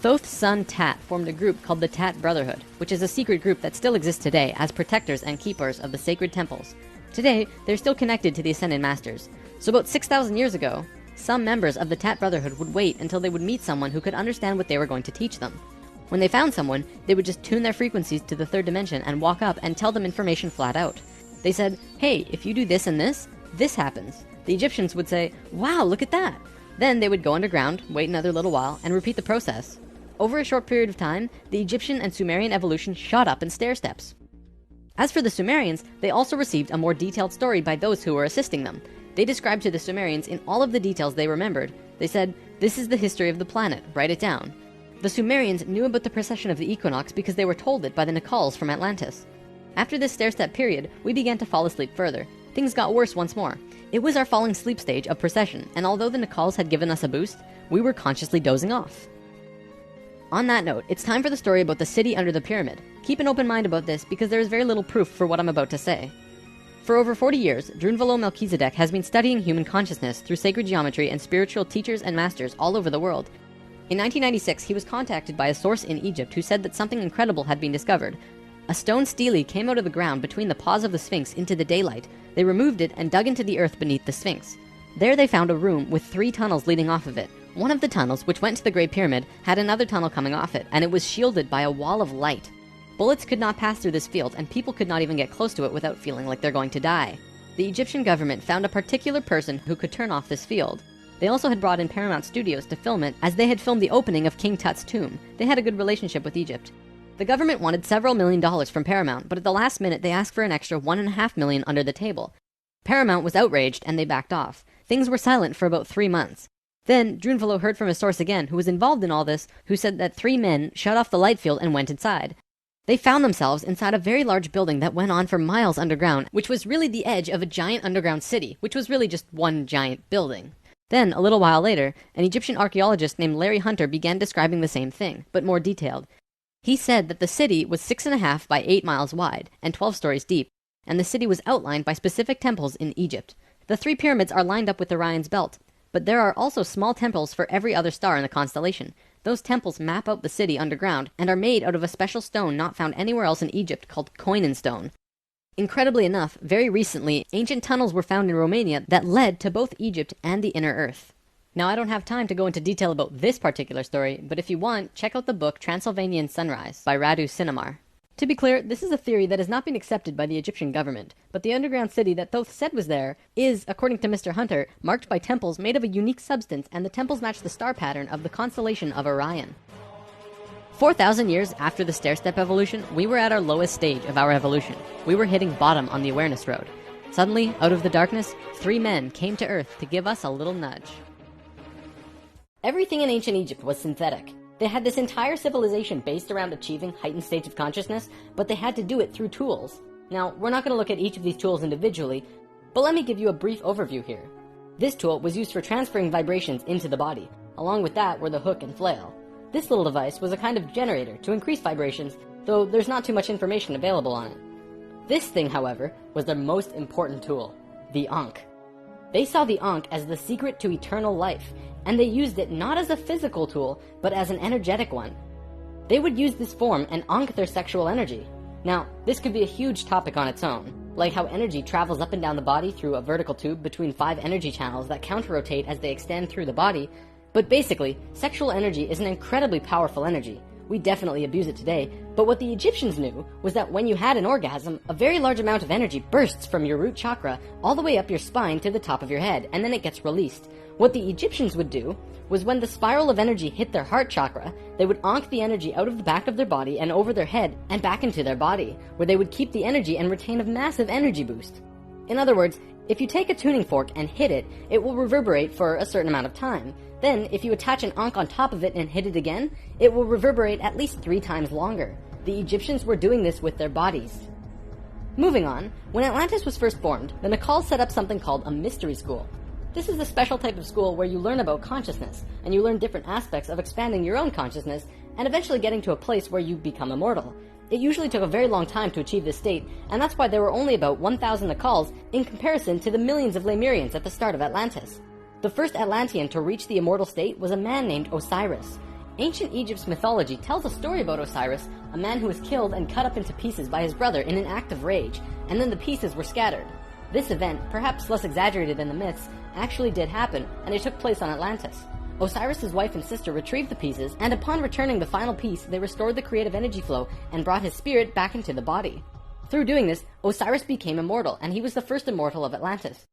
Thoth's son Tat formed a group called the Tat Brotherhood, which is a secret group that still exists today as protectors and keepers of the sacred temples. Today, they're still connected to the Ascended Masters. So about 6,000 years ago, some members of the Tat Brotherhood would wait until they would meet someone who could understand what they were going to teach them. When they found someone, they would just tune their frequencies to the third dimension and walk up and tell them information flat out. They said, hey, if you do this and this happens. The Egyptians would say, wow, look at that. Then they would go underground, wait another little while, and repeat the process. Over a short period of time, the Egyptian and Sumerian evolution shot up in stair steps. As for the Sumerians, they also received a more detailed story by those who were assisting them. They described to the Sumerians in all of the details they remembered. They said, this is the history of the planet, write it down. The Sumerians knew about the precession of the equinox because they were told it by the Nacals from Atlantis. After this stair-step period, we began to fall asleep further. Things got worse once more. It was our falling sleep stage of precession, and although the Nacals had given us a boost, we were consciously dozing off. On that note, it's time for the story about the city under the pyramid. Keep an open mind about this because there is very little proof for what I'm about to say. For over 40 years, Drunvalo Melchizedek has been studying human consciousness through sacred geometry and spiritual teachers and masters all over the world. In 1996, he was contacted by a source in Egypt who said that something incredible had been discovered. A stone stele came out of the ground between the paws of the Sphinx into the daylight. They removed it and dug into the earth beneath the Sphinx. There they found a room with 3 tunnels leading off of it. One of the tunnels, which went to the Great Pyramid, had another tunnel coming off it, and it was shielded by a wall of light. Bullets could not pass through this field, and people could not even get close to it without feeling like they're going to die. The Egyptian government found a particular person who could turn off this field. They also had brought in Paramount Studios to film it, as they had filmed the opening of King Tut's tomb. They had a good relationship with Egypt. The government wanted several $millions from Paramount, but at the last minute they asked for an extra $1.5 million under the table. Paramount was outraged and they backed off. Things were silent for about 3 months. Then Drunvalo heard from a source again who was involved in all this, who said that 3 men shut off the light field and went inside. They found themselves inside a very large building that went on for miles underground, which was really the edge of a giant underground city, which was really just one giant building. Then, a little while later, an Egyptian archaeologist named Larry Hunter began describing the same thing, but more detailed. He said that the city was 6.5 by 8 miles wide and 12 stories deep, and the city was outlined by specific temples in Egypt. The 3 pyramids are lined up with Orion's belt, but there are also small temples for every other star in the constellation. Those temples map out the city underground and are made out of a special stone not found anywhere else in Egypt called Koinen stone. Incredibly enough, very recently, ancient tunnels were found in Romania that led to both Egypt and the inner earth. Now, I don't have time to go into detail about this particular story, but if you want, check out the book Transylvanian Sunrise by Radu Sinamar. To be clear, this is a theory that has not been accepted by the Egyptian government, but the underground city that Thoth said was there is, according to Mr. Hunter, marked by temples made of a unique substance, and the temples match the star pattern of the constellation of Orion. 4,000 years after the stair-step evolution, we were at our lowest stage of our evolution. We were hitting bottom on the awareness road. Suddenly, out of the darkness, 3 men came to Earth to give us a little nudge. Everything in ancient Egypt was synthetic. They had this entire civilization based around achieving heightened states of consciousness, but they had to do it through tools. Now, we're not going to look at each of these tools individually, but let me give you a brief overview here. This tool was used for transferring vibrations into the body. Along with that were the hook and flail. This little device was a kind of generator to increase vibrations, though there's not too much information available on it. This thing, however, was their most important tool, the Ankh. They saw the Ankh as the secret to eternal life, and they used it not as a physical tool, but as an energetic one. They would use this form and ankh their sexual energy. Now, this could be a huge topic on its own, like how energy travels up and down the body through a vertical tube between 5 energy channels that counter-rotate as they extend through the body, but basically, sexual energy is an incredibly powerful energy. We definitely abuse it today, but what the Egyptians knew was that when you had an orgasm, a very large amount of energy bursts from your root chakra all the way up your spine to the top of your head, and then it gets released. What the Egyptians would do was when the spiral of energy hit their heart chakra, they would ankh the energy out of the back of their body and over their head and back into their body, where they would keep the energy and retain a massive energy boost. In other words, if you take a tuning fork and hit it, it will reverberate for a certain amount of time. Then, if you attach an ankh on top of it and hit it again, it will reverberate at least 3 times longer. The Egyptians were doing this with their bodies. Moving on, when Atlantis was first formed, the Nacals set up something called a mystery school. This is a special type of school where you learn about consciousness, and you learn different aspects of expanding your own consciousness, and eventually getting to a place where you become immortal. It usually took a very long time to achieve this state, and that's why there were only about 1,000 Nacals in comparison to the millions of Lemurians at the start of Atlantis. The first Atlantean to reach the immortal state was a man named Osiris. Ancient Egypt's mythology tells a story about Osiris, a man who was killed and cut up into pieces by his brother in an act of rage, and then the pieces were scattered. This event, perhaps less exaggerated than the myths, actually did happen, and it took place on Atlantis. Osiris's wife and sister retrieved the pieces, and upon returning the final piece, they restored the creative energy flow and brought his spirit back into the body. Through doing this, Osiris became immortal, and he was the first immortal of Atlantis.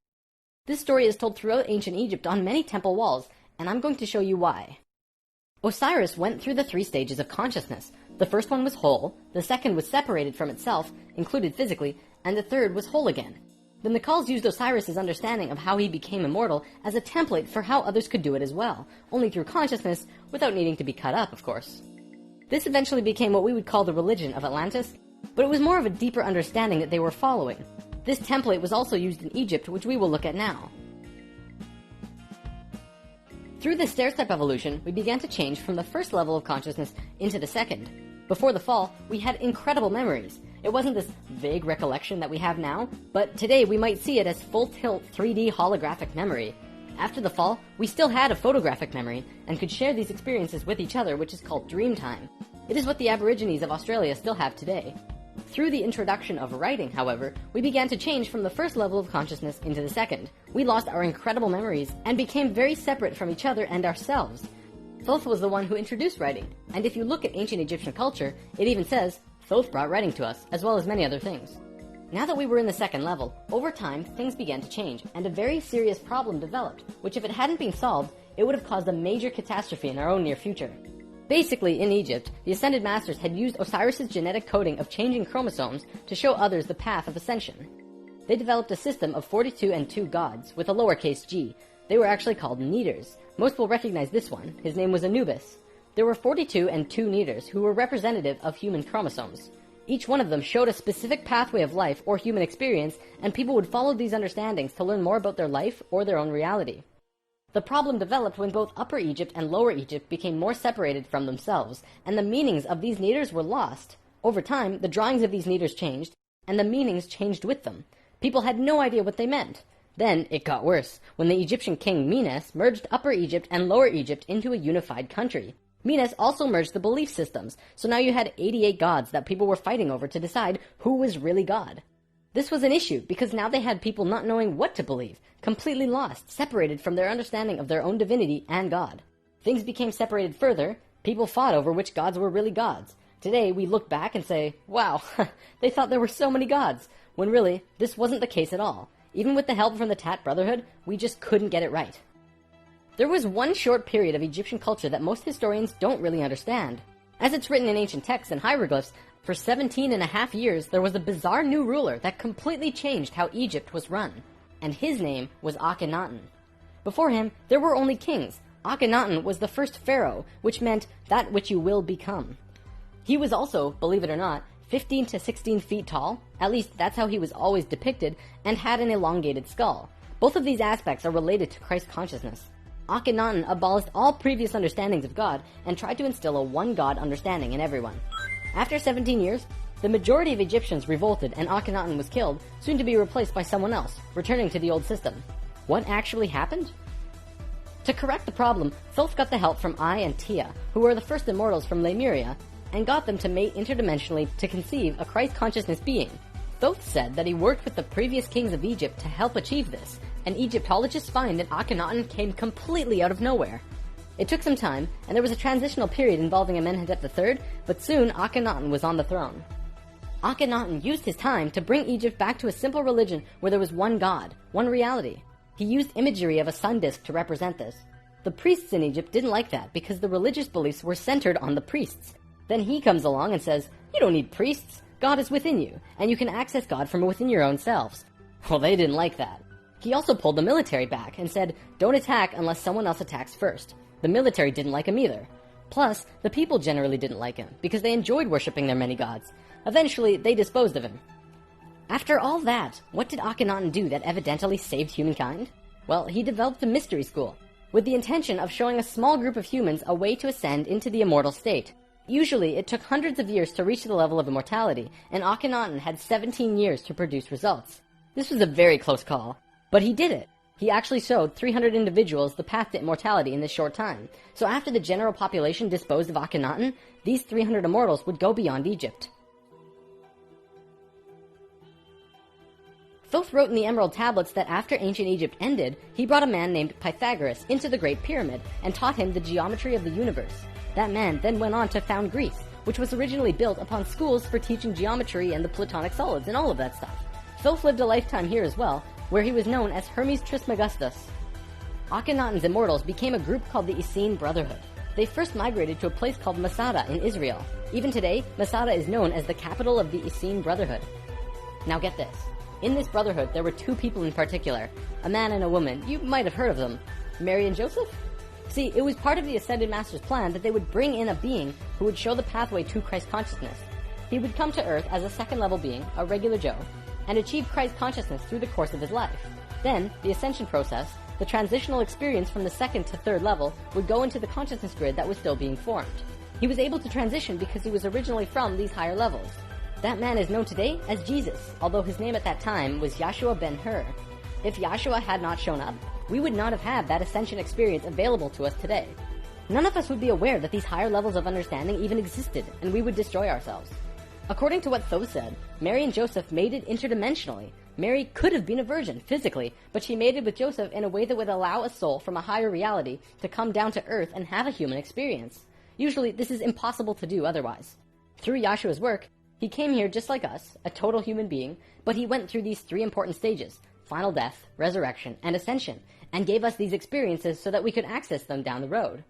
This story is told throughout ancient Egypt on many temple walls, and I'm going to show you why. Osiris went through the 3 stages of consciousness. The first one was whole, the second was separated from itself, included physically, and the third was whole again. The Nacals used Osiris's understanding of how he became immortal as a template for how others could do it as well, only through consciousness, without needing to be cut up, of course. This eventually became what we would call the religion of Atlantis, but it was more of a deeper understanding that they were following. This template was also used in Egypt, which we will look at now. Through this stair-step evolution, we began to change from the first level of consciousness into the second. Before the fall, we had incredible memories. It wasn't this vague recollection that we have now, but today we might see it as full-tilt 3D holographic memory. After the fall, we still had a photographic memory, and could share these experiences with each other, which is called dream time. It is what the Aborigines of Australia still have today. Through the introduction of writing, however, we began to change from the first level of consciousness into the second. We lost our incredible memories and became very separate from each other and ourselves. Thoth was the one who introduced writing, and if you look at ancient Egyptian culture, it even says, Thoth brought writing to us, as well as many other things. Now that we were in the second level, over time, things began to change, and a very serious problem developed, which if it hadn't been solved, it would have caused a major catastrophe in our own near future. Basically, in Egypt, the Ascended Masters had used Osiris's genetic coding of changing chromosomes to show others the path of ascension. They developed a system of 42 and 2 gods, with a lowercase g. They were actually called Neters. Most will recognize this one. His name was Anubis. There were 42 and 2 Neters who were representative of human chromosomes. Each one of them showed a specific pathway of life or human experience, and people would follow these understandings to learn more about their life or their own reality. The problem developed when both Upper Egypt and Lower Egypt became more separated from themselves, and the meanings of these Neters were lost. Over time, the drawings of these Neters changed, and the meanings changed with them. People had no idea what they meant. Then, it got worse, when the Egyptian king Menes merged Upper Egypt and Lower Egypt into a unified country. Menes also merged the belief systems, so now you had 88 gods that people were fighting over to decide who was really God. This was an issue, because now they had people not knowing what to believe, completely lost, separated from their understanding of their own divinity and God. Things became separated further, people fought over which gods were really gods. Today, we look back and say, wow, they thought there were so many gods, when really, this wasn't the case at all. Even with the help from the Tat Brotherhood, we just couldn't get it right. There was one short period of Egyptian culture that most historians don't really understand. As it's written in ancient texts and hieroglyphs, for 17.5 years, there was a bizarre new ruler that completely changed how Egypt was run, and his name was Akhenaten. Before him, there were only kings. Akhenaten was the first pharaoh, which meant that which you will become. He was also, believe it or not, 15 to 16 feet tall, at least that's how he was always depicted, and had an elongated skull. Both of these aspects are related to Christ consciousness. Akhenaten abolished all previous understandings of God and tried to instill a one-God understanding in everyone. After 17 years, the majority of Egyptians revolted and Akhenaten was killed, soon to be replaced by someone else, returning to the old system. What actually happened? To correct the problem, Thoth got the help from Ai and Tia, who were the first immortals from Lemuria, and got them to mate interdimensionally to conceive a Christ consciousness being. Thoth said that he worked with the previous kings of Egypt to help achieve this, and Egyptologists find that Akhenaten came completely out of nowhere. It took some time, and there was a transitional period involving Amenhotep III, but soon Akhenaten was on the throne. Akhenaten used his time to bring Egypt back to a simple religion where there was one God, one reality. He used imagery of a sun disk to represent this. The priests in Egypt didn't like that because the religious beliefs were centered on the priests. Then he comes along and says, you don't need priests, God is within you, and you can access God from within your own selves. Well, they didn't like that. He also pulled the military back and said, don't attack unless someone else attacks first. The military didn't like him either. Plus, the people generally didn't like him because they enjoyed worshipping their many gods. Eventually, they disposed of him. After all that, what did Akhenaten do that evidently saved humankind? Well, he developed a mystery school, with the intention of showing a small group of humans a way to ascend into the immortal state. Usually, it took hundreds of years to reach the level of immortality, and Akhenaten had 17 years to produce results. This was a very close call, but he did it. He actually showed 300 individuals the path to immortality in this short time. So after the general population disposed of Akhenaten, these 300 immortals would go beyond Egypt. Thoth wrote in the Emerald Tablets that after ancient Egypt ended, he brought a man named Pythagoras into the Great Pyramid and taught him the geometry of the universe. That man then went on to found Greece, which was originally built upon schools for teaching geometry and the Platonic solids and all of that stuff. Thoth lived a lifetime here as well, where he was known as Hermes Trismegistus. Akhenaten's immortals became a group called the Essene Brotherhood. They first migrated to a place called Masada in Israel. Even today, Masada is known as the capital of the Essene Brotherhood. Now get this. In this brotherhood, there were two people in particular, a man and a woman. You might have heard of them. Mary and Joseph? See, it was part of the Ascended Master's plan that they would bring in a being who would show the pathway to Christ consciousness. He would come to Earth as a second-level being, a regular Joe, and achieve Christ consciousness through the course of his life. Then, the ascension process, the transitional experience from the second to third level, would go into the consciousness grid that was still being formed. He was able to transition because he was originally from these higher levels. That man is known today as Jesus, although his name at that time was Yahshua ben Hur. If Yahshua had not shown up, we would not have had that ascension experience available to us today. None of us would be aware that these higher levels of understanding even existed, and we would destroy ourselves. According to what Thoth said, Mary and Joseph mated interdimensionally. Mary could have been a virgin, physically, but she mated with Joseph in a way that would allow a soul from a higher reality to come down to Earth and have a human experience. Usually, this is impossible to do otherwise. Through Yahshua's work, he came here just like us, a total human being, but he went through these three important stages: final death, resurrection, and ascension, and gave us these experiences so that we could access them down the road.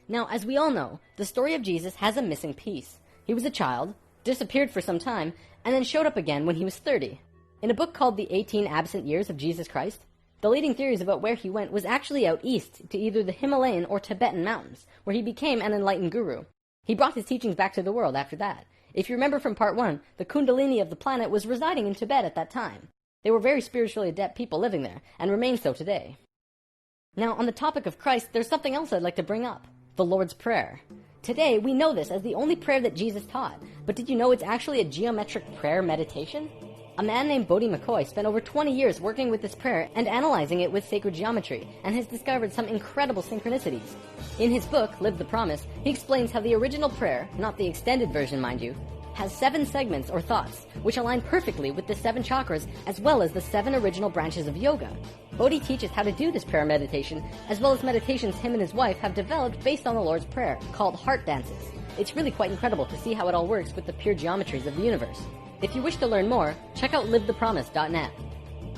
Now, as we all know, the story of Jesus has a missing piece. He was a child, disappeared for some time, and then showed up again when he was 30. In a book called The 18 Absent Years of Jesus Christ, the leading theories about where he went was actually out east to either the Himalayan or Tibetan mountains, where he became an enlightened guru. He brought his teachings back to the world after that. If you remember from part 1, the Kundalini of the planet was residing in Tibet at that time. They were very spiritually adept people living there, and remain so today. Now, on the topic of Christ, there's something else I'd like to bring up: the Lord's Prayer. Today, we know this as the only prayer that Jesus taught, but did you know it's actually a geometric prayer meditation? A man named Bodhi McCoy spent over 20 years working with this prayer and analyzing it with sacred geometry, and has discovered some incredible synchronicities. In his book, Live the Promise, he explains how the original prayer, not the extended version mind you, has 7 segments or thoughts, which align perfectly with the 7 chakras as well as the 7 original branches of yoga. Bodhi teaches how to do this prayer meditation, as well as meditations him and his wife have developed based on the Lord's Prayer, called heart dances. It's really quite incredible to see how it all works with the pure geometries of the universe. If you wish to learn more, check out livethepromise.net.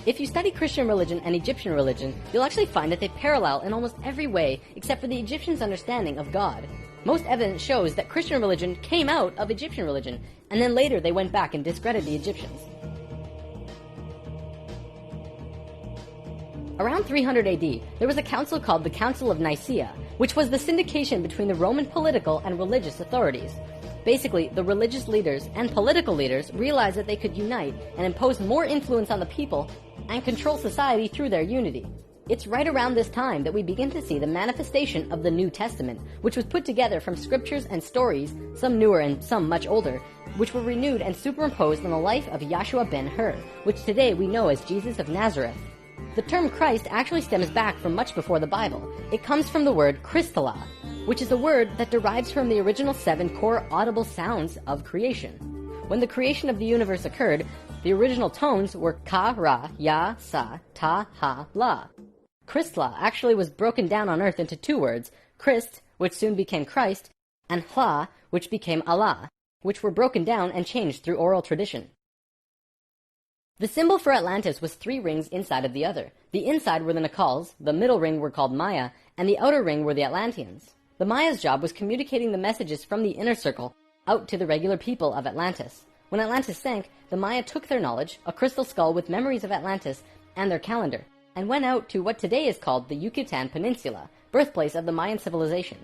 If you study Christian religion and Egyptian religion, you'll actually find that they parallel in almost every way except for the Egyptians' understanding of God. Most evidence shows that Christian religion came out of Egyptian religion, and then later they went back and discredited the Egyptians. Around 300 AD, there was a council called the Council of Nicaea, which was the syndication between the Roman political and religious authorities. Basically, the religious leaders and political leaders realized that they could unite and impose more influence on the people and control society through their unity. It's right around this time that we begin to see the manifestation of the New Testament, which was put together from scriptures and stories, some newer and some much older, which were renewed and superimposed on the life of Yahshua ben Hur, which today we know as Jesus of Nazareth. The term Christ actually stems back from much before the Bible. It comes from the word Christala, which is a word that derives from the original 7 core audible sounds of creation. When the creation of the universe occurred, the original tones were ka, ra, ya, sa, ta, ha, la. Christla actually was broken down on earth into 2 words, Christ, which soon became Christ, and Hla, which became Allah, which were broken down and changed through oral tradition. The symbol for Atlantis was 3 rings inside of the other. The inside were the Nakals, the middle ring were called Maya, and the outer ring were the Atlanteans. The Maya's job was communicating the messages from the inner circle out to the regular people of Atlantis. When Atlantis sank, the Maya took their knowledge, a crystal skull with memories of Atlantis, and their calendar, and went out to what today is called the Yucatan Peninsula, birthplace of the Mayan civilization.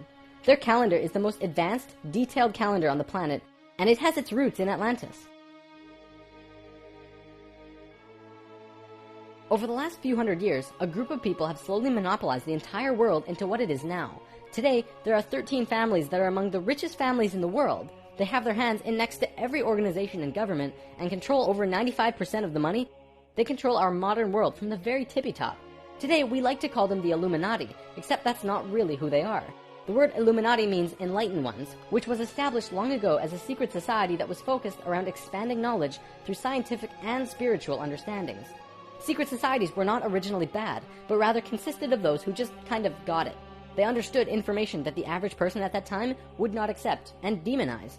Their calendar is the most advanced, detailed calendar on the planet, and it has its roots in Atlantis. Over the last few hundred years, a group of people have slowly monopolized the entire world into what it is now. Today, there are 13 families that are among the richest families in the world. They have their hands in next to every organization and government and control over 95% of the money. They control our modern world from the very tippy top. Today, we like to call them the Illuminati, except that's not really who they are. The word Illuminati means enlightened ones, which was established long ago as a secret society that was focused around expanding knowledge through scientific and spiritual understandings. Secret societies were not originally bad, but rather consisted of those who just kind of got it. They understood information that the average person at that time would not accept and demonize.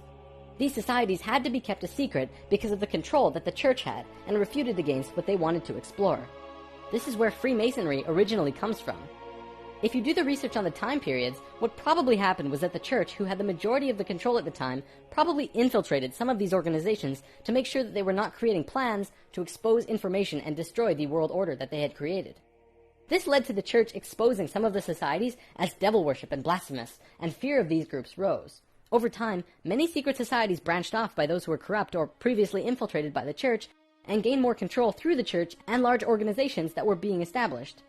These societies had to be kept a secret because of the control that the church had and refuted against what they wanted to explore. This is where Freemasonry originally comes from. If you do the research on the time periods, what probably happened was that the church, who had the majority of the control at the time, probably infiltrated some of these organizations to make sure that they were not creating plans to expose information and destroy the world order that they had created. This led to the church exposing some of the societies as devil worship and blasphemous, and fear of these groups rose. Over time, many secret societies branched off by those who were corrupt or previously infiltrated by the church, and gained more control through the church and large organizations that were being established.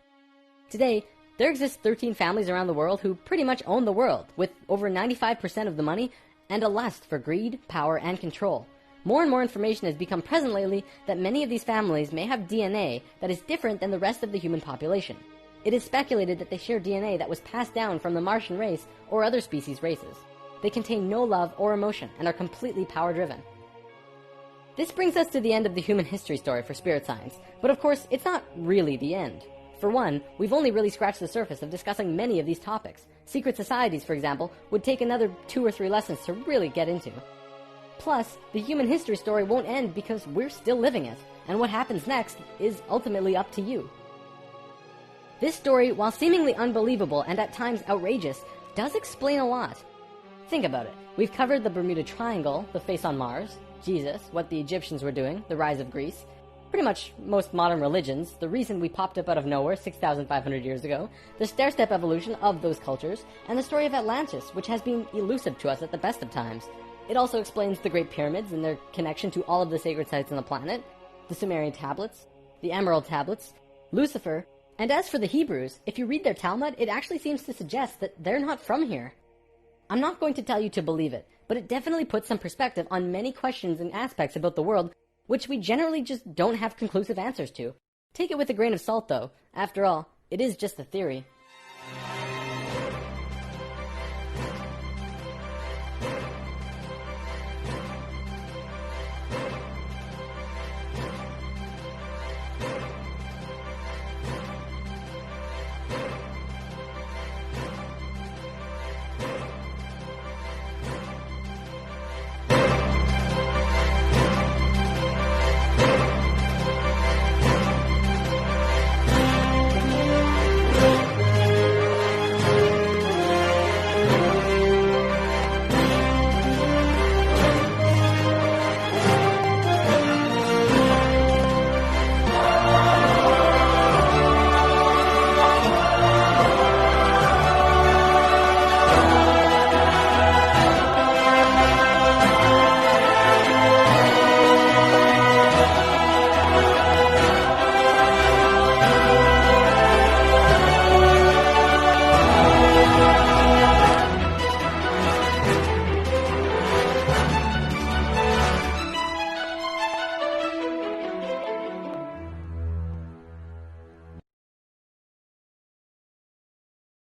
Today, there exist 13 families around the world who pretty much own the world, with over 95% of the money and a lust for greed, power, and control. More and more information has become present lately that many of these families may have DNA that is different than the rest of the human population. It is speculated that they share DNA that was passed down from the Martian race or other species races. They contain no love or emotion and are completely power-driven. This brings us to the end of the human history story for spirit science, but of course, it's not really the end. For one, we've only really scratched the surface of discussing many of these topics. Secret societies, for example, would take another 2 or 3 lessons to really get into. Plus, the human history story won't end because we're still living it, and what happens next is ultimately up to you. This story, while seemingly unbelievable and at times outrageous, does explain a lot. Think about it. We've covered the Bermuda Triangle, the face on Mars, Jesus, what the Egyptians were doing, the rise of Greece, pretty much most modern religions, the reason we popped up out of nowhere 6,500 years ago, the stair-step evolution of those cultures, and the story of Atlantis, which has been elusive to us at the best of times. It also explains the Great Pyramids and their connection to all of the sacred sites on the planet, the Sumerian tablets, the Emerald tablets, Lucifer, and as for the Hebrews, if you read their Talmud, it actually seems to suggest that they're not from here. I'm not going to tell you to believe it, but it definitely puts some perspective on many questions and aspects about the world which we generally just don't have conclusive answers to. Take it with a grain of salt, though. After all, it is just a theory.